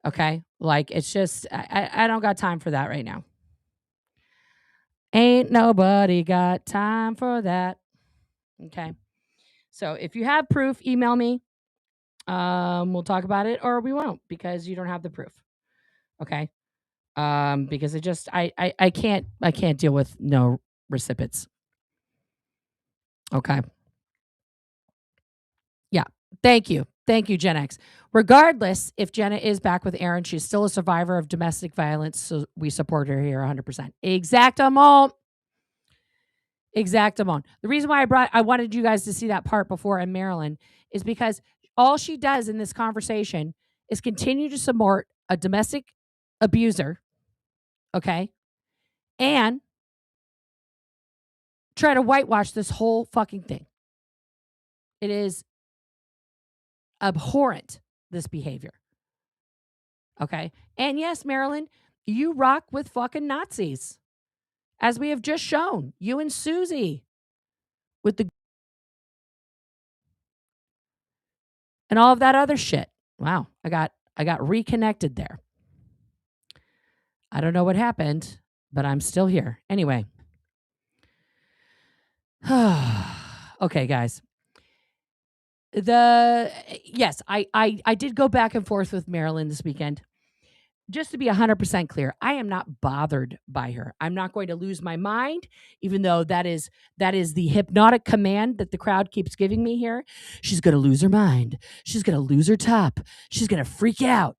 Okay. Like, it's just, I don't got time for that right now. Ain't nobody got time for that. Okay. So if you have proof, email me. We'll talk about it, or we won't, because you don't have the proof. Okay. Because it just, I can't deal with no recipients. Okay. Yeah. Thank you. Thank you, Gen X. Regardless, if Jenna is back with Erin, she's still a survivor of domestic violence. So we support her here 100%. Exactamo. Exactamo. The reason why I wanted you guys to see that part before in Maryland is because all she does in this conversation is continue to support a domestic abuser. Okay. And try to whitewash this whole fucking thing. It is abhorrent, this behavior. Okay? And yes, Marilyn, you rock with fucking Nazis. As we have just shown, you and Susie with the and all of that other shit. Wow, I got reconnected there. I don't know what happened, but I'm still here. Anyway. Okay, guys. Yes, I did go back and forth with Marilyn this weekend. Just to be 100% clear, I am not bothered by her. I'm not going to lose my mind, even though that is the hypnotic command that the crowd keeps giving me here. She's going to lose her mind. She's going to lose her top. She's going to freak out.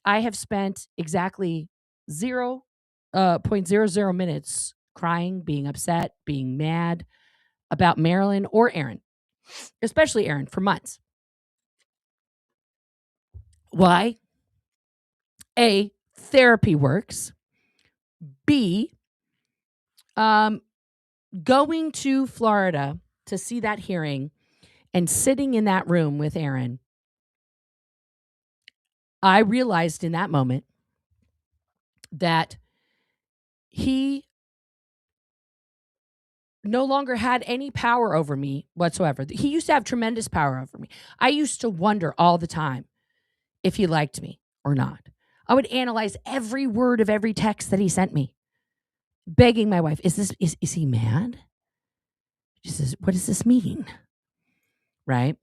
I have spent exactly 0.00 minutes crying, being upset, being mad about Marilyn or Aaron, especially Aaron, for months. Why? A, therapy works. B, going to Florida to see that hearing and sitting in that room with Aaron, I realized in that moment that he no longer had any power over me whatsoever. He used to have tremendous power over me. I used to wonder all the time if he liked me or not. I would analyze every word of every text that he sent me, begging my wife, is he mad? She says, what does this mean? Right?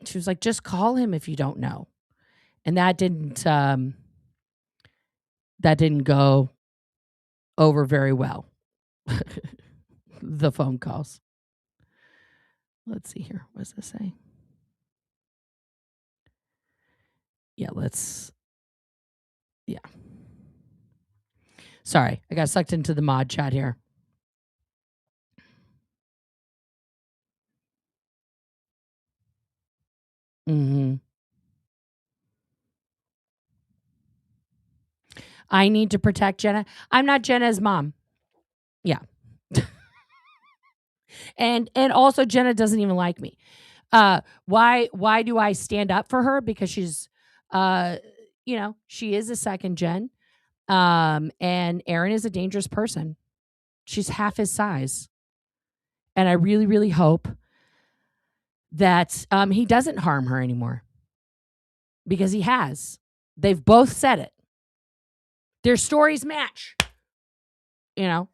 She was like, just call him if you don't know. And that didn't go over very well. The phone calls. Let's see here. What does this say? Yeah, yeah. Sorry, I got sucked into the mod chat here. I need to protect Jenna. I'm not Jenna's mom. Yeah. And also Jenna doesn't even like me. Why do I stand up for her? Because she's she is a second gen. And Aaron is a dangerous person. She's half his size. And I really, really hope that he doesn't harm her anymore. Because he has. They've both said it. Their stories match. Yeah.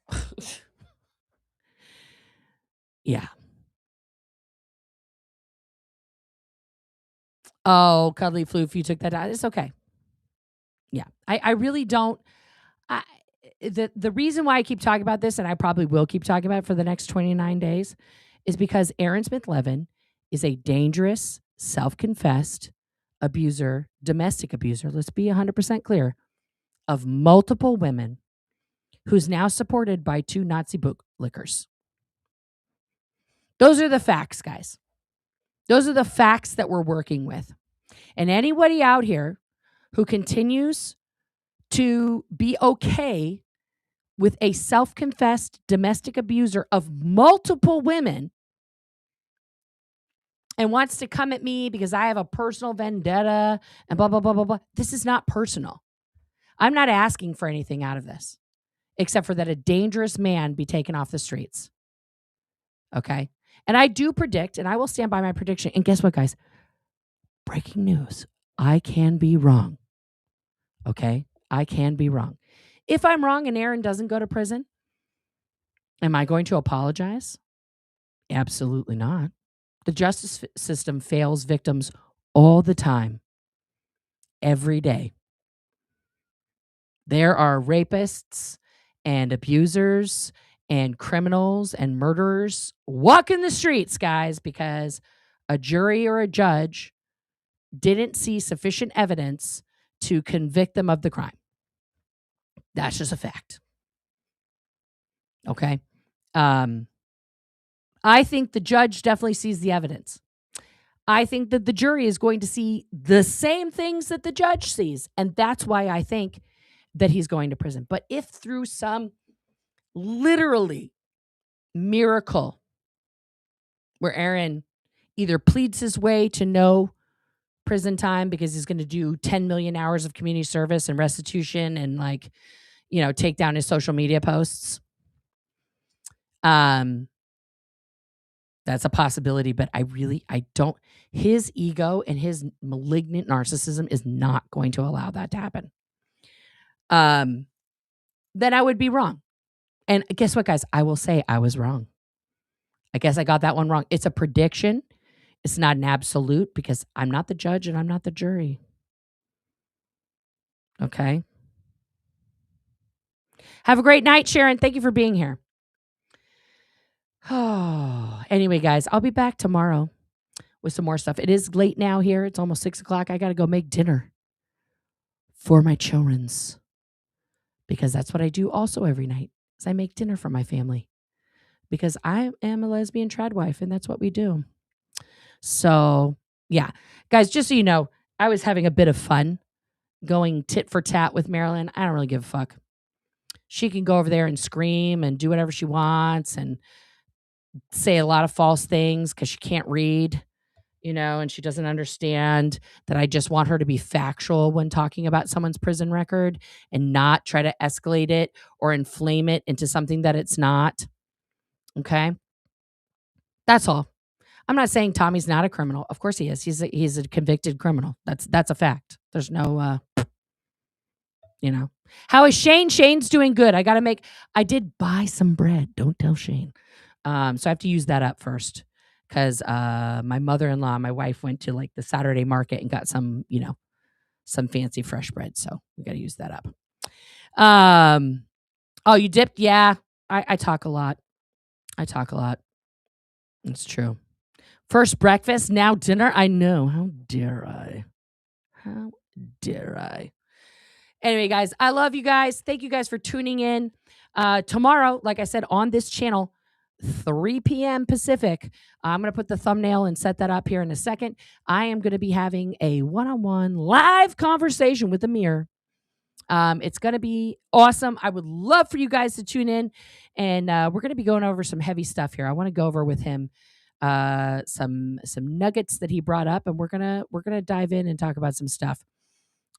Oh, Cuddly Floof, you took that out. It's okay. Yeah. I really don't. The reason why I keep talking about this, and I probably will keep talking about it for the next 29 days, is because Aaron Smith-Levin is a dangerous, self-confessed abuser, domestic abuser. Let's be 100% clear. Of multiple women, who's now supported by 2 Nazi bootlickers. Those are the facts, guys. Those are the facts that we're working with. And anybody out here who continues to be okay with a self-confessed domestic abuser of multiple women and wants to come at me because I have a personal vendetta and blah, blah, blah, blah, blah. This is not personal. I'm not asking for anything out of this, except for that a dangerous man be taken off the streets. Okay? And I do predict, and I will stand by my prediction. And guess what, guys? Breaking news. I can be wrong. Okay? I can be wrong. If I'm wrong and Aaron doesn't go to prison, am I going to apologize? Absolutely not. The justice system fails victims all the time. Every day. There are rapists and abusers and criminals and murderers walking the streets, guys, because a jury or a judge didn't see sufficient evidence to convict them of the crime. That's just a fact. Okay? I think the judge definitely sees the evidence. I think that the jury is going to see the same things that the judge sees. And that's why I think that he's going to prison. But if through some literally miracle where Aaron either pleads his way to no prison time because he's going to do 10 million hours of community service and restitution and take down his social media posts. That's a possibility, but I don't. His ego and his malignant narcissism is not going to allow that to happen. Then I would be wrong. And guess what, guys? I will say I was wrong. I guess I got that one wrong. It's a prediction. It's not an absolute because I'm not the judge and I'm not the jury. Okay. Have a great night, Sharon. Thank you for being here. Oh, anyway, guys, I'll be back tomorrow with some more stuff. It is late now here. It's almost 6 o'clock. I got to go make dinner for my children's because that's what I do also every night is I make dinner for my family because I am a lesbian trad wife and that's what we do. So, yeah, guys, just so you know, I was having a bit of fun going tit for tat with Marilyn. I don't really give a fuck. She can go over there and scream and do whatever she wants and say a lot of false things because she can't read, and she doesn't understand that I just want her to be factual when talking about someone's prison record and not try to escalate it or inflame it into something that it's not. Okay? That's all. I'm not saying Tommy's not a criminal. Of course he is. He's a convicted criminal. That's a fact. There's no, How is Shane? Shane's doing good. I did buy some bread. Don't tell Shane. So I have to use that up first because my mother-in-law, my wife went to the Saturday market and got some fancy fresh bread. So we got to use that up. Oh, you dipped? Yeah. I talk a lot. It's true. First breakfast, now dinner. I know. How dare I? Anyway, guys, I love you guys. Thank you guys for tuning in. Tomorrow, like I said, on this channel, 3 p.m. Pacific. I'm going to put the thumbnail and set that up here in a second. I am going to be having a one-on-one live conversation with Amir. It's going to be awesome. I would love for you guys to tune in, and we're going to be going over some heavy stuff here. I want to go over with him some nuggets that he brought up, and we're gonna dive in and talk about some stuff.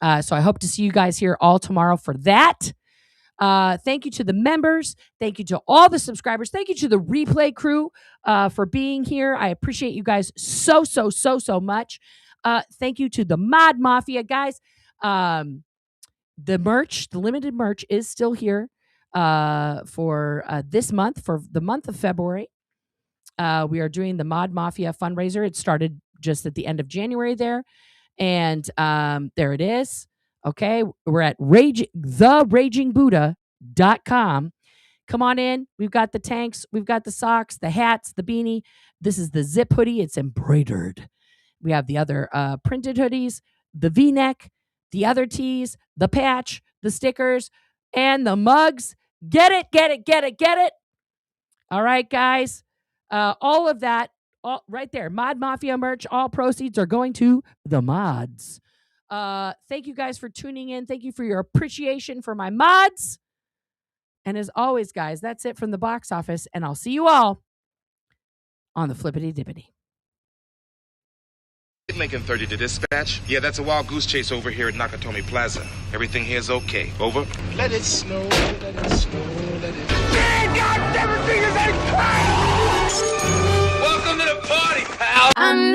So I hope to see you guys here all tomorrow for that. Thank you to the members. Thank you to all the subscribers. Thank you to the replay crew for being here. I appreciate you guys so much. Thank you to the Mod Mafia guys. The merch, the limited merch is still here for this month, for the month of February. We are doing the Mod Mafia fundraiser. It started just at the end of January there. And there it is. Okay. We're at theragingbuddha.com. Come on in. We've got the tanks. We've got the socks, the hats, the beanie. This is the zip hoodie. It's embroidered. We have the other printed hoodies, the V-neck, the other tees, the patch, the stickers, and the mugs. Get it. All right, guys. All of that, all right there. Mod Mafia merch. All proceeds are going to the mods. Thank you guys for tuning in. Thank you for your appreciation for my mods. And as always, guys, that's it from the box office. And I'll see you all on the flippity dippity. Lincoln 30 to dispatch. Yeah, that's a wild goose chase over here at Nakatomi Plaza. Everything here's okay. Over. Let it snow, let it snow, let it snow. I'm